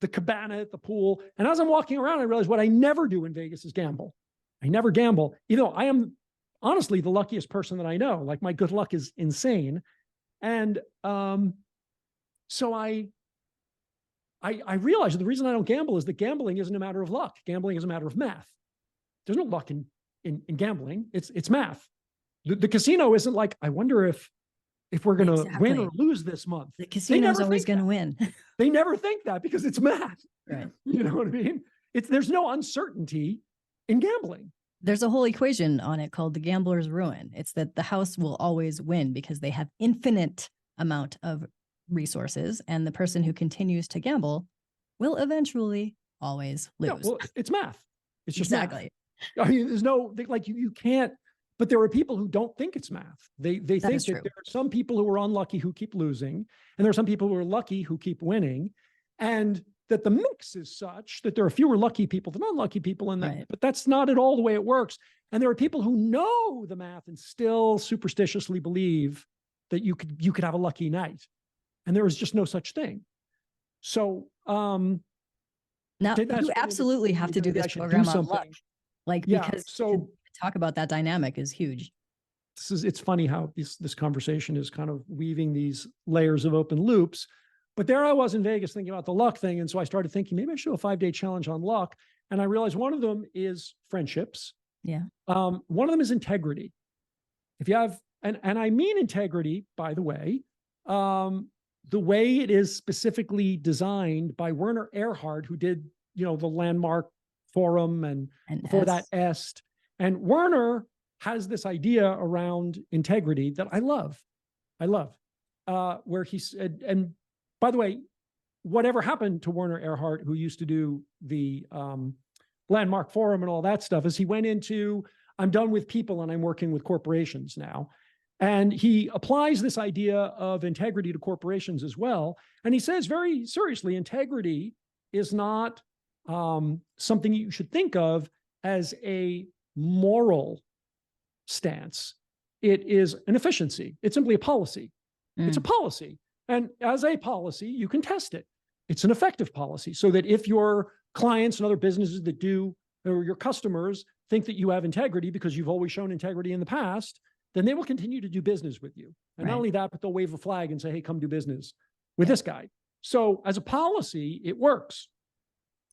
cabana at the pool. And as I'm walking around, I realized what I never do in Vegas is gamble. I never gamble. honestly the luckiest person that I know. Like my good luck is insane. And so I realized the reason I don't gamble is that gambling isn't a matter of luck. Gambling is a matter of math. There's no luck in gambling. It's math. The casino isn't like, I wonder if we're going to win or lose this month. The casino's always going to win. They never think that because it's math. Right. You know what I mean? There's no uncertainty in gambling. There's a whole equation on it called the gambler's ruin. It's that the house will always win because they have infinite amount of resources, and the person who continues to gamble will eventually always lose. Yeah, well, it's math. It's just exactly. Math. I mean, there's no, like you can't, but there are people who don't think it's math. They think that there are some people who are unlucky who keep losing, and there are some people who are lucky who keep winning, and that the mix is such that there are fewer lucky people than unlucky people in that. Right. But that's not at all the way it works. And there are people who know the math and still superstitiously believe that you could have a lucky night, and there is just no such thing. So now you absolutely have to do this program on luck, like, because to talk about that dynamic is huge. It's funny how this conversation is kind of weaving these layers of open loops. But there I was in Vegas thinking about the luck thing. And so I started thinking, maybe I should do a 5-day challenge on luck. And I realized one of them is friendships. Yeah. One of them is integrity. If you have, and I mean integrity, by the way it is specifically designed by Werner Erhard, who did, the Landmark Forum and before that Est. And Werner has this idea around integrity that I love. Where he said, and by the way, whatever happened to Werner Erhard, who used to do the Landmark Forum and all that stuff, is he went into, I'm done with people and I'm working with corporations now. And he applies this idea of integrity to corporations as well. And he says very seriously, integrity is not something you should think of as a moral stance. It is an efficiency. It's simply a policy. It's a policy. And as a policy, you can test it. It's an effective policy, so that if your clients and other businesses that do, or your customers think that you have integrity because you've always shown integrity in the past, then they will continue to do business with you. And not only that, but they'll wave a flag and say, hey, come do business with this guy. So as a policy, it works.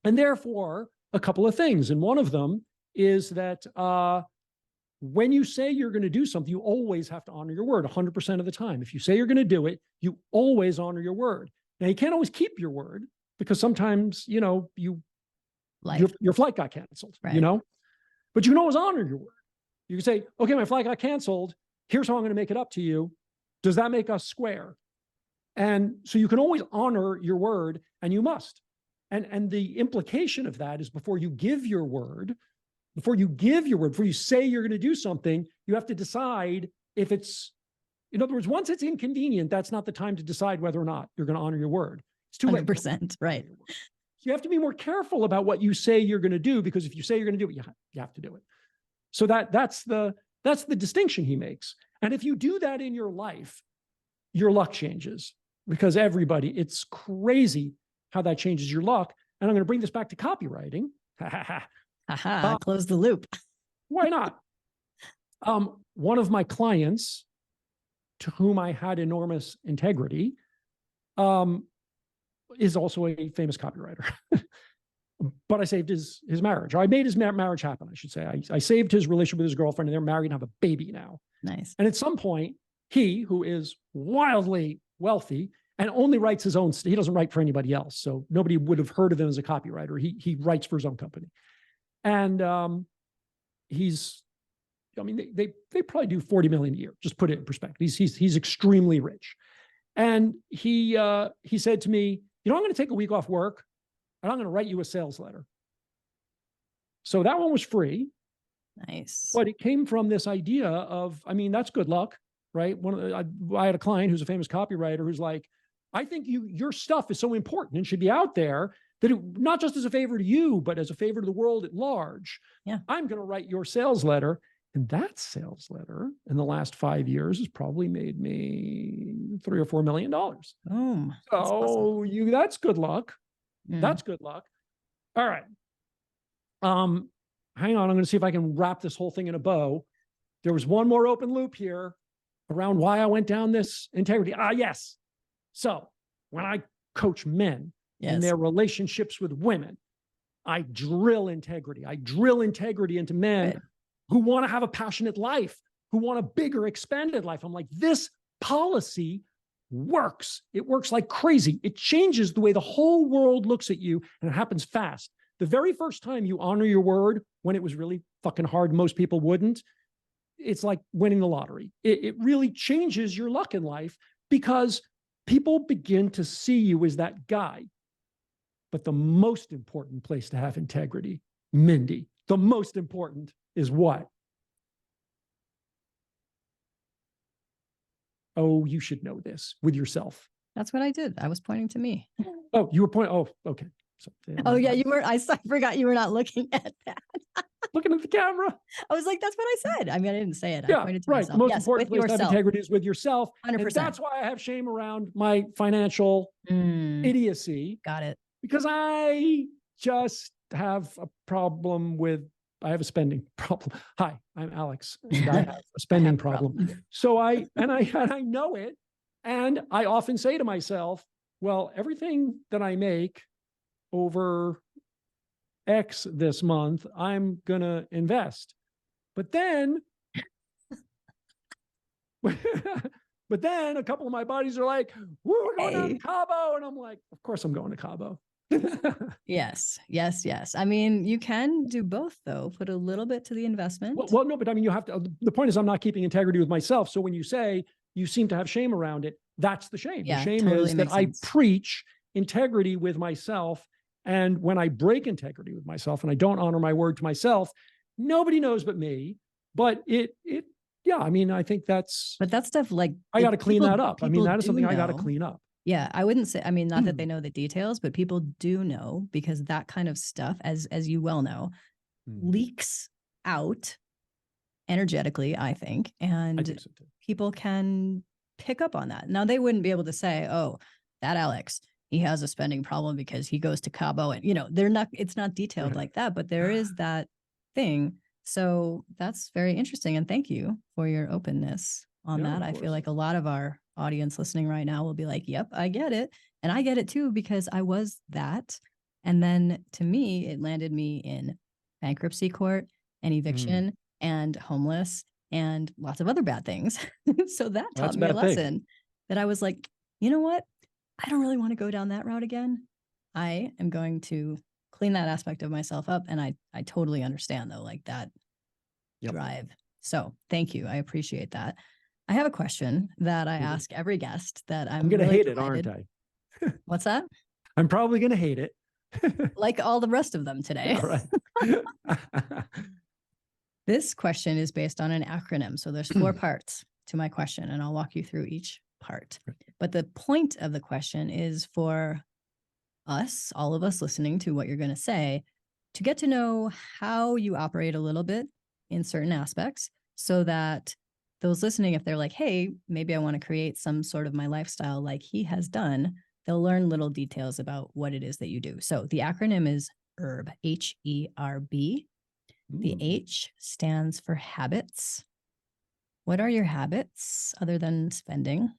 And therefore, a couple of things. And one of them is that when you say you're going to do something, you always have to honor your word 100% of the time. If you say you're going to do it, you always honor your word. Now, you can't always keep your word because sometimes, your flight got canceled, but you can always honor your word. You can say, okay, my flight got canceled. Here's how I'm going to make it up to you. Does that make us square? And so you can always honor your word, and you must. And the implication of that is before you give your word, before you say you're going to do something, you have to decide if it's, in other words, once it's inconvenient, that's not the time to decide whether or not you're going to honor your word. It's too late. 100%, right. You have to be more careful about what you say you're going to do, because if you say you're going to do it, you have to do it. So that's the distinction he makes. And if you do that in your life, your luck changes, because it's crazy how that changes your luck. And I'm going to bring this back to copywriting. Close the loop. Why not? One of my clients, to whom I had enormous integrity, is also a famous copywriter. But I saved his marriage. Or I made his marriage happen, I should say. I saved his relationship with his girlfriend, and they're married and have a baby now. Nice. And at some point, he, who is wildly wealthy and only writes his own, he doesn't write for anybody else. So nobody would have heard of him as a copywriter. He writes for his own company. And they probably do 40 million a year, just put it in perspective. He's extremely rich. And he said to me, I'm going to take a week off work, and I'm going to write you a sales letter. So that one was free. Nice. But it came from this idea of, that's good luck, right? I had a client who's a famous copywriter who's like, I think your stuff is so important and should be out there that not just as a favor to you, but as a favor to the world at large. Yeah. I'm going to write your sales letter. And that sales letter in the last 5 years has probably made me $3 or $4 million. Boom. That's awesome. That's good luck. That's good luck. All right. Hang on. I'm going to see if I can wrap this whole thing in a bow. there was one more open loop here around why I went down this integrity. Yes. So when I coach men in their relationships with women, I drill integrity. I drill integrity into men who want to have a passionate life, who want a bigger, expanded life. I'm like, this policy works. It works like crazy. It changes the way the whole world looks at you, and it happens fast. The very first time you honor your word when it was really fucking hard, most people wouldn't. It's like winning the lottery. It really changes your luck in life because people begin to see you as that guy. But the most important place to have integrity, Mindy, the most important is what? Oh, you should know this with yourself. That's what I did. I was pointing to me. Oh, you were pointing. Oh, okay. So, oh yeah, you were. I forgot you were not looking at that. Looking at the camera. I was like, that's what I said. I mean, I didn't say it. Yeah, I pointed to right. myself. The most important place to have integrity is with yourself. 100%. And that's why I have shame around my financial idiocy. Got it. Because I just have a problem with, I have a spending problem. Hi, I'm Alex, and I have a spending problem. So I know it. And I often say to myself, well, everything that I make over X this month, I'm going to invest. But then, but then a couple of my buddies are like, we're going down to Cabo. And I'm like, of course I'm going to Cabo. Yes. I mean, you can do both though. Put a little bit to the investment. Well, no, but I mean, you have to, the point is I'm not keeping integrity with myself. So when you say you seem to have shame around it, that's the shame. Yeah, the shame totally is that I preach integrity with myself. And when I break integrity with myself and I don't honor my word to myself, nobody knows but me. But yeah, I mean, I think that's, but that stuff, like, I got to clean that up. I mean, that is something I got to clean up. Yeah, I wouldn't say, I mean, not that they know the details, but people do know, because that kind of stuff, as you well know, leaks out energetically, I think. And I think so too. People can pick up on that. Now, they wouldn't be able to say, oh, that Alex, he has a spending problem because he goes to Cabo, and, you know, it's not detailed like that, but there is that thing. So that's very interesting. And thank you for your openness on that. I feel like a lot of our audience listening right now will be like, yep, I get it. And I get it too, because I was that. And then to me, it landed me in bankruptcy court and eviction and homeless and lots of other bad things. So that taught me a lesson that I was like, you know what? I don't really want to go down that route again. I am going to clean that aspect of myself up. And I totally understand though, like that drive. So thank you. I appreciate that. I have a question that I ask every guest that I'm going to really hate it, aren't I? What's that? I'm probably going to hate it. Like all the rest of them today. All right. This question is based on an acronym. So there's 4 parts to my question, and I'll walk you through each part. But the point of the question is for us, all of us listening to what you're going to say, to get to know how you operate a little bit in certain aspects, so that those listening, if they're like, hey, maybe I want to create some sort of my lifestyle like he has done, they'll learn little details about what it is that you do. So the acronym is HERB, H-E-R-B. The H stands for habits. What are your habits other than spending?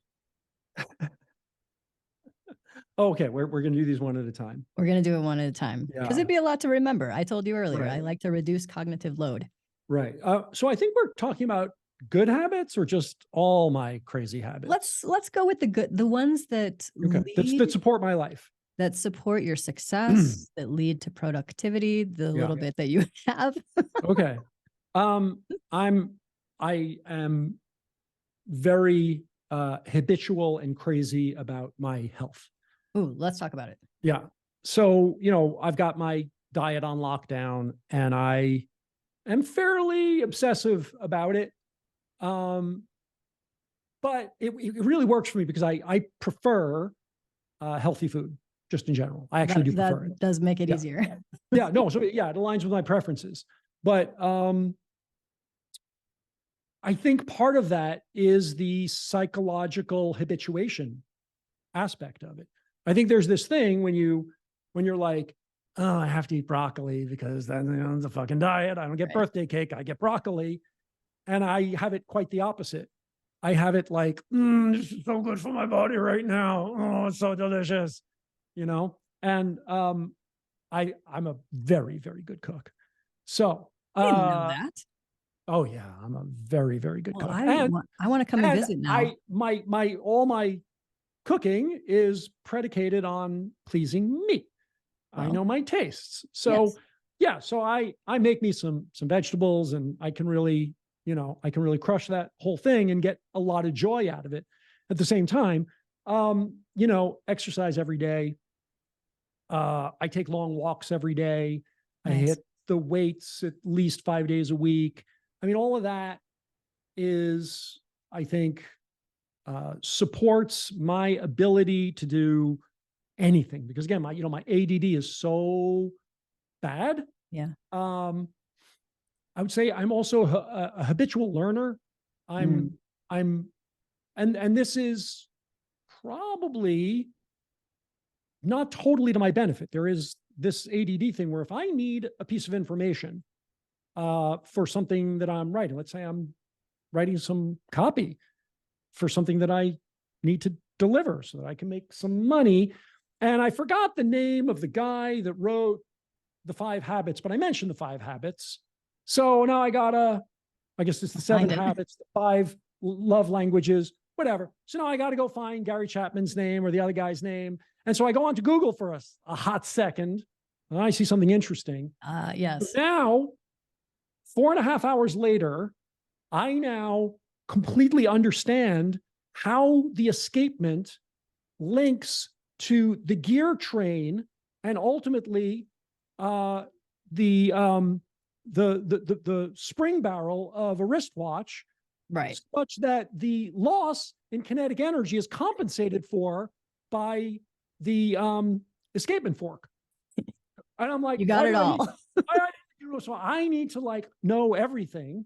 Okay, we're going to do these one at a time. We're going to do it one at a time, because it'd be a lot to remember. I told you earlier, I like to reduce cognitive load. Right. So I think we're talking about good habits or just all my crazy habits. Let's go with the good, the ones that that support my life, that support your success, that lead to productivity, the little bit that you have. Okay. I am very habitual and crazy about my health. Ooh, let's talk about it. Yeah. So, you know, I've got my diet on lockdown and I am fairly obsessive about it. But it really works for me because I prefer healthy food just in general. I actually do prefer it. That does make it easier. Yeah, no. So yeah, it aligns with my preferences. But I think part of that is the psychological habituation aspect of it. I think there's this thing when you're like, oh, I have to eat broccoli because then, you know, it's a fucking diet. I don't get birthday cake. I get broccoli. And I have it quite the opposite. I have it like, this is so good for my body right now. Oh, it's so delicious, you know? And I'm a very, very good cook. So, I didn't know that. oh yeah, I'm a very, very good Well, cook. I want to come and And visit now. all my cooking is predicated on pleasing me. I Well, know my tastes. So yes. yeah, so I make me some vegetables, and I can really, I can really crush that whole thing and get a lot of joy out of it. At the same time, exercise every day. I take long walks every day. I Nice. hit the weights at least 5 days a week. I mean, all of that is, I think, supports my ability to do anything, because again, my ADD is so bad. Yeah. I would say I'm also a habitual learner. Mm. I'm I'm and this is probably not totally to my benefit. There is this ADD thing where if I need a piece of information for something that I'm writing, let's say I'm writing some copy for something that I need to deliver so that I can make some money. And I forgot the name of the guy that wrote the 5 habits, but I mentioned the 5 habits. So now I guess it's the 7 Find it. habits, the 5 love languages, whatever. So now I got to go find Gary Chapman's name or the other guy's name. And so I go on to Google for a hot second, and I see something interesting. Yes. Now, 4.5 hours later, I now completely understand how the escapement links to the gear train and ultimately the spring barrel of a wristwatch, Right. such that the loss in kinetic energy is compensated for by the escapement fork. And I'm like, You got it all. so I need to like know everything.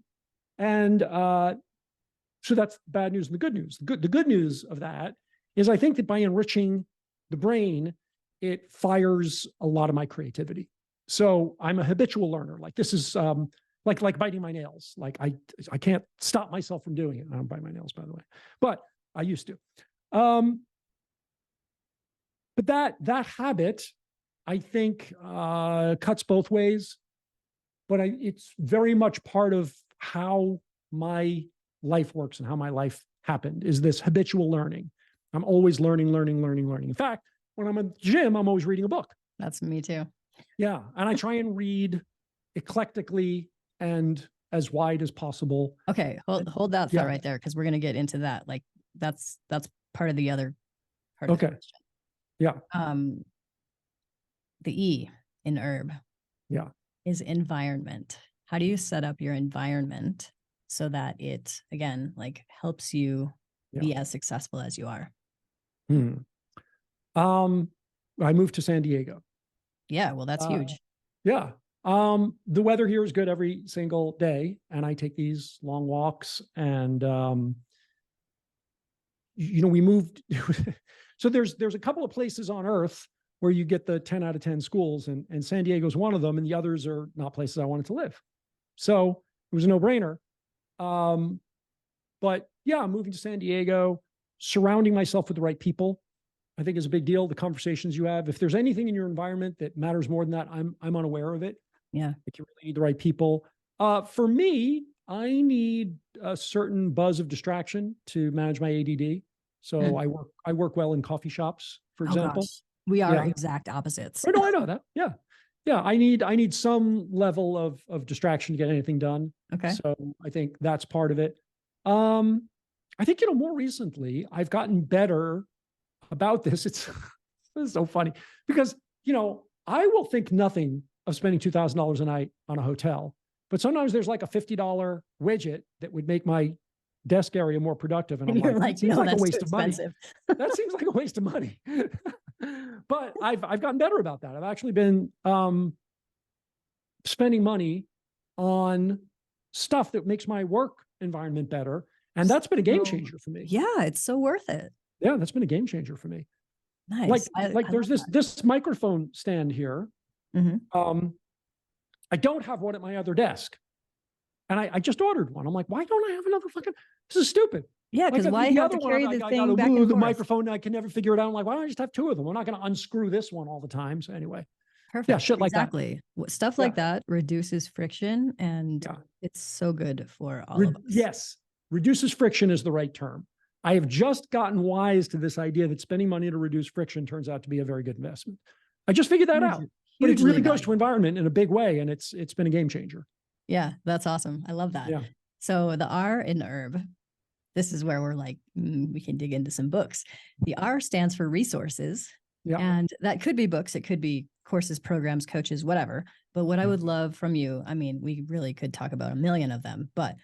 And so that's bad news and the good news. The good news of that is I think that by enriching the brain, it fires a lot of my creativity. So I'm a habitual learner. Like this is like biting my nails. Like I can't stop myself from doing it. I don't bite my nails, by the way, but I used to. But that habit, I think, cuts both ways. But it's very much part of how my life works and how my life happened, is this habitual learning. I'm always learning. In fact, when I'm at the gym, I'm always reading a book. That's me too. Yeah. And I try and read eclectically and as wide as possible. Okay. Hold that thought right there, because we're going to get into that. Like that's part of the other part of the question. Yeah. The E in herb. Yeah. Is environment. How do you set up your environment so that it, again, like helps you be as successful as you are? I moved to San Diego. Yeah, well, that's huge. Yeah. The weather here is good every single day, and I take these long walks. And we moved. So there's a couple of places on Earth where you get the 10 out of 10 schools, and San Diego is one of them, and the others are not places I wanted to live. So it was a no-brainer. But yeah, moving to San Diego, surrounding myself with the right people, I think is a big deal. The conversations you have. If there's anything in your environment that matters more than that, I'm unaware of it. Yeah. Like you really need the right people. For me, I need a certain buzz of distraction to manage my ADD. So I work well in coffee shops, for example. Gosh. We are exact opposites. Oh, no, I know that. Yeah. Yeah. I need some level of distraction to get anything done. Okay. So I think that's part of it. I think, more recently I've gotten better about this. It's so funny because, I will think nothing of spending $2,000 a night on a hotel, but sometimes there's like a $50 widget that would make my desk area more productive. And I'm like, no, like that's a waste too of money. expensive. That seems like a waste of money. But I've gotten better about that. I've actually been spending money on stuff that makes my work environment better. And that's been a game changer for me. Yeah, it's so worth it. Yeah, that's been a game changer for me. Nice. Like there's this microphone stand here. Mm-hmm. I don't have one at my other desk. And I just ordered one. I'm like, why don't I have another fucking, this is stupid. Yeah, because Like why the have other to one, carry I the got thing back to and the forth? microphone. I can never figure it out. I'm like, why don't I just have two of them? We're not going to unscrew this one all the time. So anyway, yeah, Perfect. shit like that. Exactly. Stuff Yeah. like that reduces friction, and Yeah. it's so good for all of us. Yes. Reduces friction is the right term. I have just gotten wise to this idea that spending money to reduce friction turns out to be a very good investment. I just figured that out, but it really goes to environment in a big way. And it's been a game changer. Yeah, that's awesome. I love that. Yeah. So the R in herb, this is where we're like, we can dig into some books. The R stands for resources. Yeah. And that could be books. It could be courses, programs, coaches, whatever. But what I would love from you, I mean, we really could talk about a million of them, but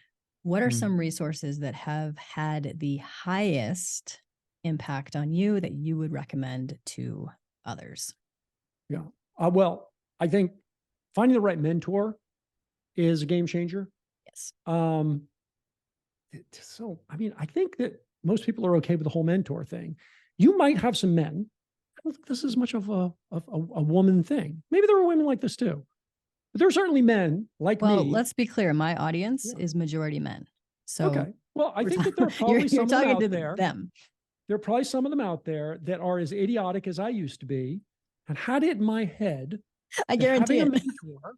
what are some resources that have had the highest impact on you that you would recommend to others? Yeah. Well, I think finding the right mentor is a game changer. Yes. So, I mean, I think that most people are okay with the whole mentor thing. You might have some men. I don't think this is much of a woman thing. Maybe there are women like this too. But there are certainly men like me. Well, let's be clear. My audience is majority men. So okay. Well, I think that there are probably some of them out there. There are probably some of them out there that are as idiotic as I used to be, and had it in my head. I guarantee having it. a mentor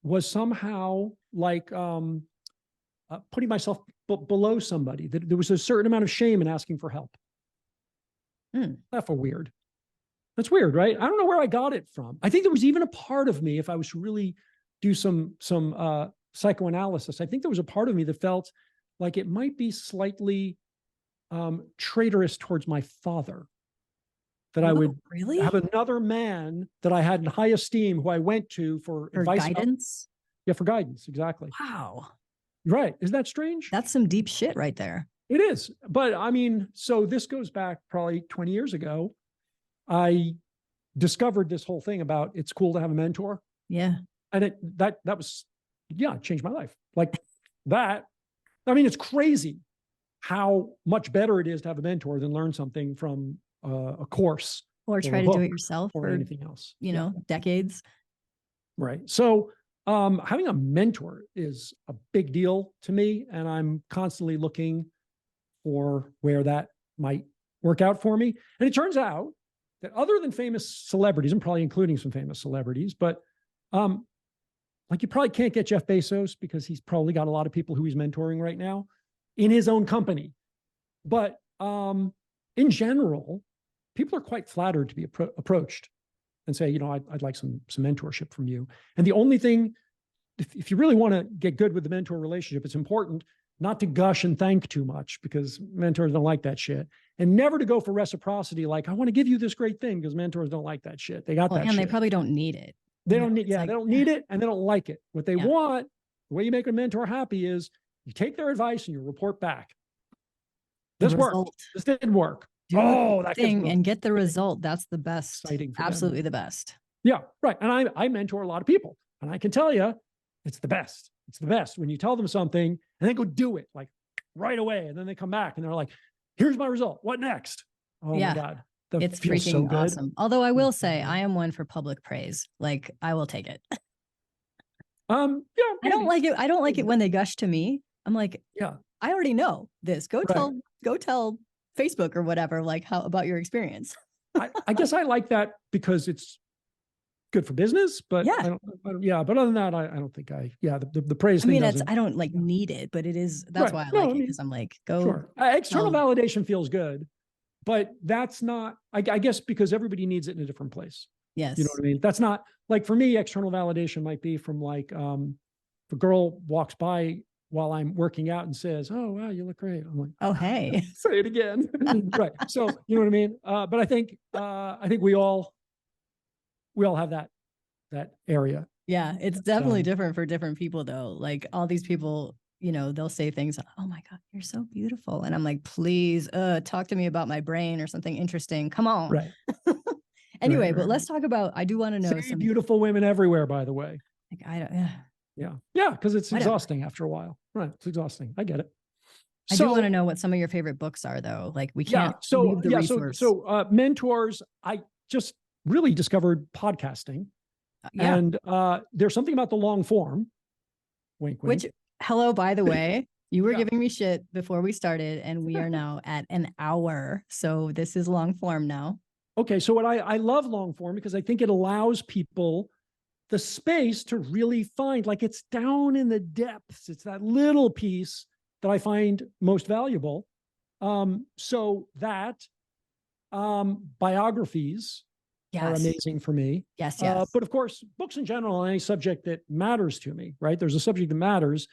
was somehow like putting myself below somebody. That there was a certain amount of shame in asking for help. That's weird. That's weird, right? I don't know where I got it from. I think there was even a part of me, if I was to really do some psychoanalysis, I think there was a part of me that felt like it might be slightly traitorous towards my father. That I would really have another man that I had in high esteem who I went to for advice. Guidance? Yeah, for guidance. Exactly. Wow. Right. Isn't that strange? That's some deep shit right there. It is. But I mean, so this goes back probably 20 years ago. I discovered this whole thing about it's cool to have a mentor. Yeah. And that was, yeah, it changed my life. Like that. I mean, it's crazy how much better it is to have a mentor than learn something from a course or try to do it yourself or anything else, decades. Right. So having a mentor is a big deal to me, and I'm constantly looking for where that might work out for me. And it turns out that other than famous celebrities, I'm probably including some famous celebrities, but like you probably can't get Jeff Bezos because he's probably got a lot of people who he's mentoring right now in his own company. But in general, people are quite flattered to be approached and say, I'd like some mentorship from you. And the only thing, if you really want to get good with the mentor relationship, it's important not to gush and thank too much because mentors don't like that shit. And never to go for reciprocity. Like, I want to give you this great thing, because mentors don't like that shit. They got that shit. And they probably don't need it. They don't need, they don't need it, and they don't like it. What they want, the way you make a mentor happy is you take their advice and you report back. This worked. This didn't work. That thing and get the result. That's the best. Absolutely the best. Yeah, right. And I mentor a lot of people, and I can tell you, it's the best. It's the best when you tell them something and they go do it like right away, and then they come back and they're like, "Here's my result. What next?" Oh my God. It's freaking awesome. Although I will say, I am one for public praise. Like, I will take it. Yeah. I don't like it. I don't like it when they gush to me. I'm like, yeah, I already know this. Go tell Facebook or whatever, like how about your experience. I guess I like that because it's good for business, but but other than that, I don't think the praise thing. I don't like need it, but it is, that's why I like it, because I'm like, go. External validation feels good, but that's not, I guess, because everybody needs it in a different place. Yes. You know what I mean? That's not like, for me, external validation might be from like, if a girl walks by while I'm working out and says, "Oh, wow, you look great." I'm like, "Oh, hey, say it again." Right. So, you know what I mean? But I think we all have that area. Yeah. It's definitely different for different people though. Like all these people, they'll say things, "Oh my God, you're so beautiful." And I'm like, please, talk to me about my brain or something interesting. Come on. Right. Anyway, but let's talk about, I do want to know some beautiful women everywhere, by the way. Like, I don't, yeah. Because it's exhausting after a while. Right. It's exhausting. I get it. I do want to know what some of your favorite books are though. Like we can't leave the resource. So mentors, I just really discovered podcasting. And there's something about the long form Wink, Which, wink. hello, by the way, you were Yeah. giving me shit before we started, and we are now at an hour. So this is long form now. Okay. So what I love long form because I think it allows people the space to really find, like, it's down in the depths. It's that little piece that I find most valuable. So that biographies are Yes. amazing for me. Yes. Yes. But of course, books in general, on any subject that matters to me, right? There's a subject that matters.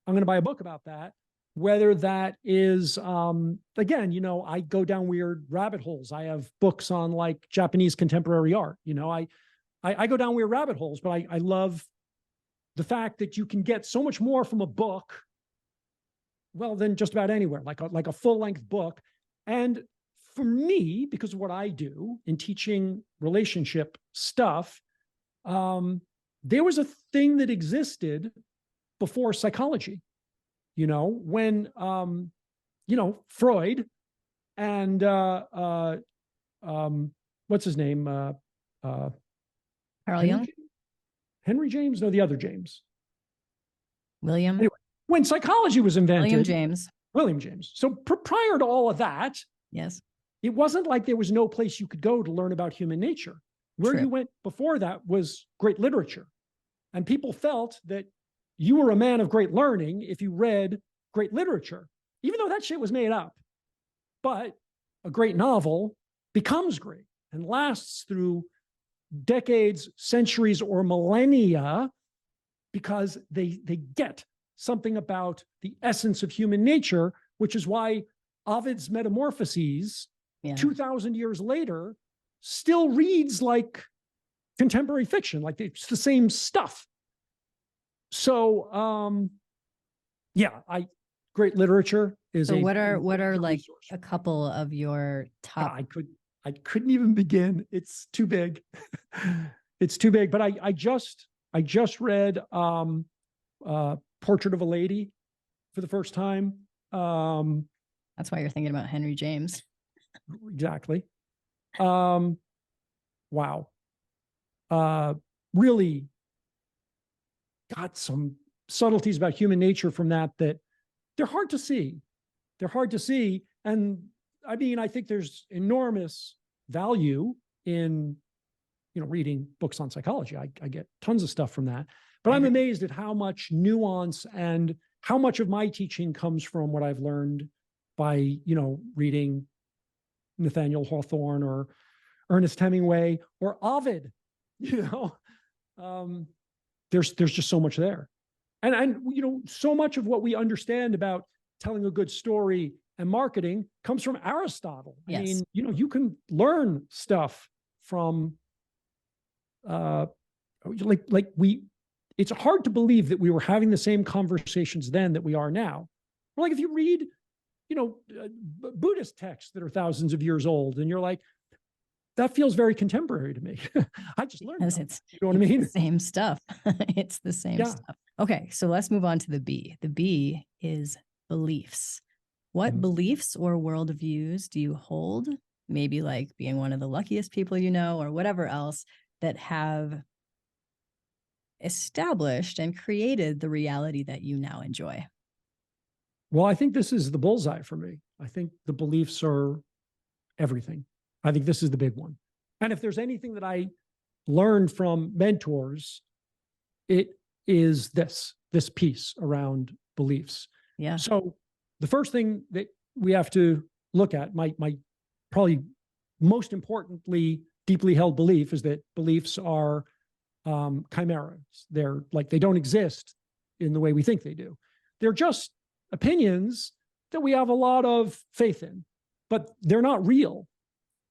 I'm going to buy a book about that. Whether that is, again, you know, I go down weird rabbit holes. I have books on like Japanese contemporary art. You know, I go down weird rabbit holes, but I love the fact that you can get so much more from a book, well, than just about anywhere, like a full length book. And for me, because of what I do in teaching relationship stuff, there was a thing that existed before psychology. You know, when you know, Freud and what's his name? Carl Henry Jung, James? Henry James? No, the other James. William, Anyway, when psychology was invented, William James. William James. So prior to all of that, Yes. it wasn't like there was no place you could go to learn about human nature. Where True. you went before that was great literature. And people felt that you were a man of great learning if you read great literature, even though that shit was made up. But a great novel becomes great and lasts through decades, centuries, or millennia because they get something about the essence of human nature, which is why Ovid's Metamorphoses, 2,000 years later, still reads like contemporary fiction, like it's the same stuff. So, yeah, great literature is So a what are like resource. a couple of your top? I couldn't even begin. It's too big. It's too big. But I just read Portrait of a Lady for the first time. That's why you're thinking about Henry James. Exactly. Wow. Really got some subtleties about human nature from that they're hard to see. They're hard to see. And I mean, I think there's enormous value in, you know, reading books on psychology. I get tons of stuff from that. But I'm amazed at how much nuance and how much of my teaching comes from what I've learned by, you know, reading Nathaniel Hawthorne or Ernest Hemingway or Ovid. You know, there's just so much there. And you know, so much of what we understand about telling a good story and marketing comes from Aristotle. Yes. I mean, you know, you can learn stuff from it's hard to believe that we were having the same conversations then that we are now. Or like if you read, you know, Buddhist texts that are thousands of years old, and you're like, that feels very contemporary to me. I just learned that. You know what I mean? The same stuff. It's the same stuff. Okay, so let's move on to the B. The B is beliefs. What beliefs or worldviews do you hold? Maybe like being one of the luckiest people you know, or whatever else, that have established and created the reality that you now enjoy. Well, I think this is the bullseye for me. I think the beliefs are everything. I think this is the big one. And if there's anything that I learned from mentors, it is this piece around beliefs. Yeah. So the first thing that we have to look at, my probably most importantly deeply held belief, is that beliefs are chimeras. They're like, they don't exist in the way we think they do. They're just opinions that we have a lot of faith in, but they're not real.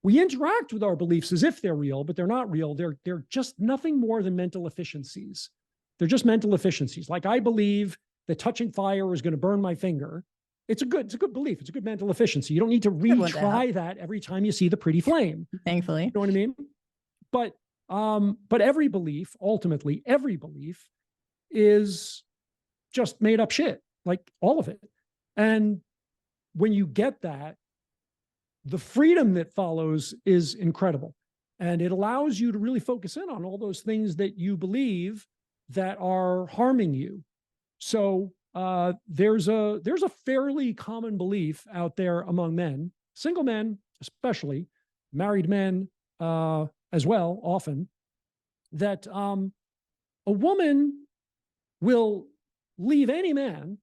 We interact with our beliefs as if they're real, but they're not real. They're just nothing more than mental efficiencies. They're just mental efficiencies. Like, I believe that touching fire is going to burn my finger. It's a good belief. It's a good mental efficiency. You don't need to retry that every time you see the pretty flame. Thankfully. You know what I mean? But every belief, ultimately, every belief is just made up shit, like all of it. And when you get that, the freedom that follows is incredible. And it allows you to really focus in on all those things that you believe that are harming you. So there's a fairly common belief out there among men, single men especially, married men as well, often, that a woman will leave any man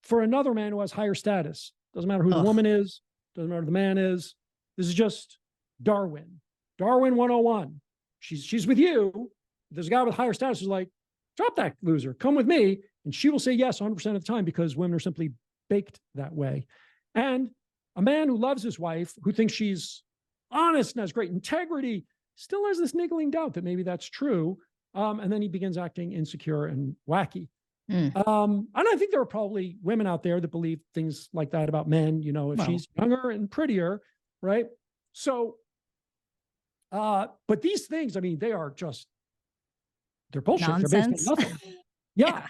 for another man who has higher status. Doesn't matter who the woman is, doesn't matter who the man is. This is just Darwin. Darwin 101. She's with you. There's a guy with higher status who's like, drop that loser, come with me. And she will say yes 100% of the time because women are simply baked that way. And a man who loves his wife, who thinks she's honest and has great integrity, still has this niggling doubt that maybe that's true. And then he begins acting insecure and wacky. And I think there are probably women out there that believe things like that about men, you know, if she's younger and prettier, right? So, but these things, I mean, they are just, they're bullshit. Nonsense. They're based on nothing. Yeah.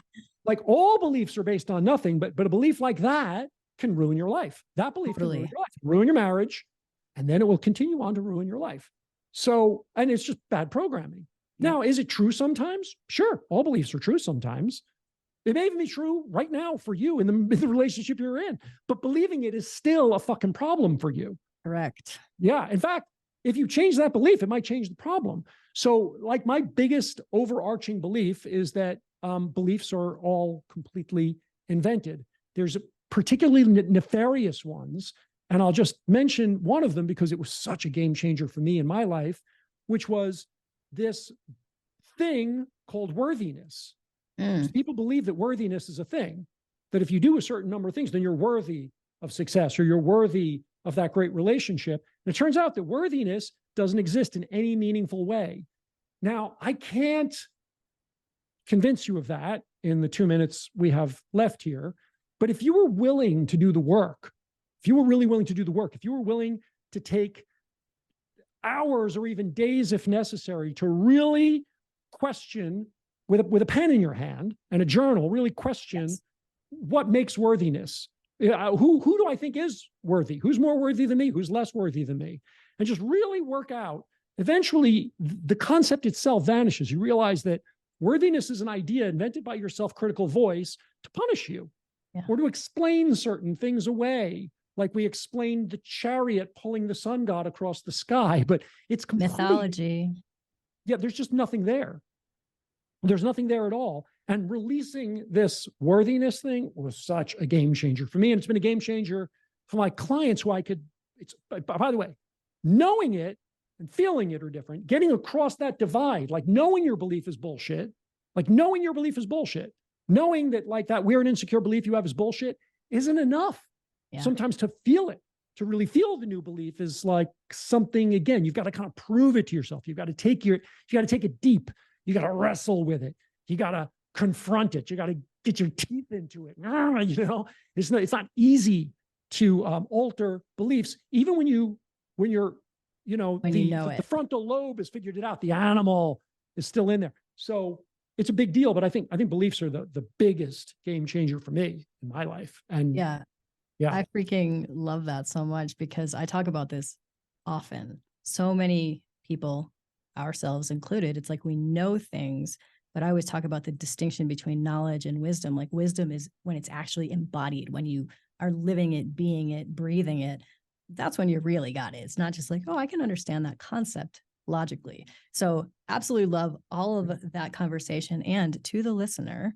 Like all beliefs are based on nothing, but a belief like that can ruin your life. That belief can ruin your life, ruin your marriage, and then it will continue on to ruin your life. So, and it's just bad programming. Now, is it true sometimes? Sure. All beliefs are true sometimes. It may even be true right now for you in the relationship you're in, but believing it is still a fucking problem for you. Correct. Yeah. In fact, if you change that belief, it might change the problem. So like my biggest overarching belief is that beliefs are all completely invented. There's particularly nefarious ones. And I'll just mention one of them because it was such a game changer for me in my life, which was this thing called worthiness. People believe that worthiness is a thing, that if you do a certain number of things, then you're worthy of success or you're worthy of that great relationship. And it turns out that worthiness doesn't exist in any meaningful way. Now, I can't convince you of that in the 2 minutes we have left here, but if you were willing to do the work, if you were really willing to do the work, if you were willing to take hours or even days if necessary to really question with a pen in your hand and a journal, really question what makes worthiness. Who do I think is worthy? Who's more worthy than me? Who's less worthy than me? And just really work out. Eventually, the concept itself vanishes. You realize that worthiness is an idea invented by your self-critical voice to punish you or to explain certain things away. Like we explained the chariot pulling the sun god across the sky, but it's mythology. Yeah, there's just nothing there. There's nothing there at all. And releasing this worthiness thing was such a game changer for me. And it's been a game changer for my clients who by the way, knowing it and feeling it are different. Getting across that divide, like knowing your belief is bullshit, knowing that like that weird insecure belief you have is bullshit isn't enough. Yeah. Sometimes to feel it, to really feel the new belief is like something, again, you've got to kind of prove it to yourself. You've got to take it deep. You got to wrestle with it. You got to confront it. You got to get your teeth into it. You know, it's not easy to alter beliefs, even when you're, the frontal lobe has figured it out. The animal is still in there. So it's a big deal, but I think beliefs are the biggest game changer for me in my life. And yeah, I freaking love that so much because I talk about this often. So many people, ourselves included, it's like we know things, but I always talk about the distinction between knowledge and wisdom. Like wisdom is when it's actually embodied, when you are living it, being it, breathing it. That's when you really got it. It's not just like, oh, I can understand that concept logically. So absolutely love all of that conversation. And to the listener,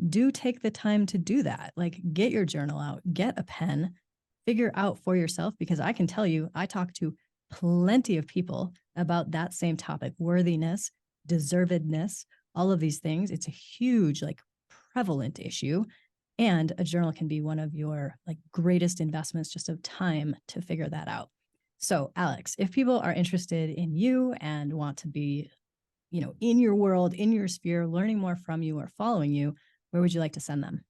do take the time to do that. Like get your journal out, get a pen, figure out for yourself, because I can tell you, I talk to plenty of people about that same topic, worthiness, deservedness, all of these things. It's a huge, prevalent issue. And a journal can be one of your greatest investments just of time to figure that out. So Alex, if people are interested in you and want to be, in your world, in your sphere, learning more from you or following you, where would you like to send them?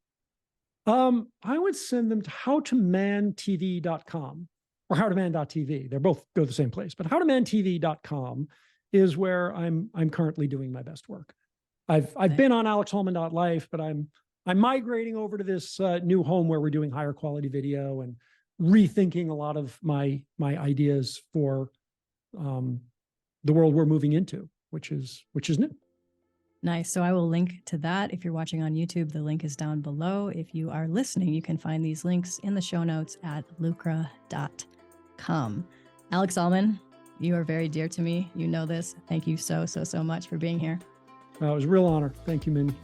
I would send them to howtomantv.com or howtoman.tv. They're both go to the same place, but howtomantv.com is where I'm currently doing my best work. I've been on alexallman.life, but I'm migrating over to this new home where we're doing higher quality video and rethinking a lot of my ideas for the world we're moving into, which is new. Nice. So I will link to that. If you're watching on YouTube, the link is down below. If you are listening, you can find these links in the show notes at lucra.com. Alex Allman, you are very dear to me. You know this. Thank you so much for being here. It was a real honor. Thank you, Mindy.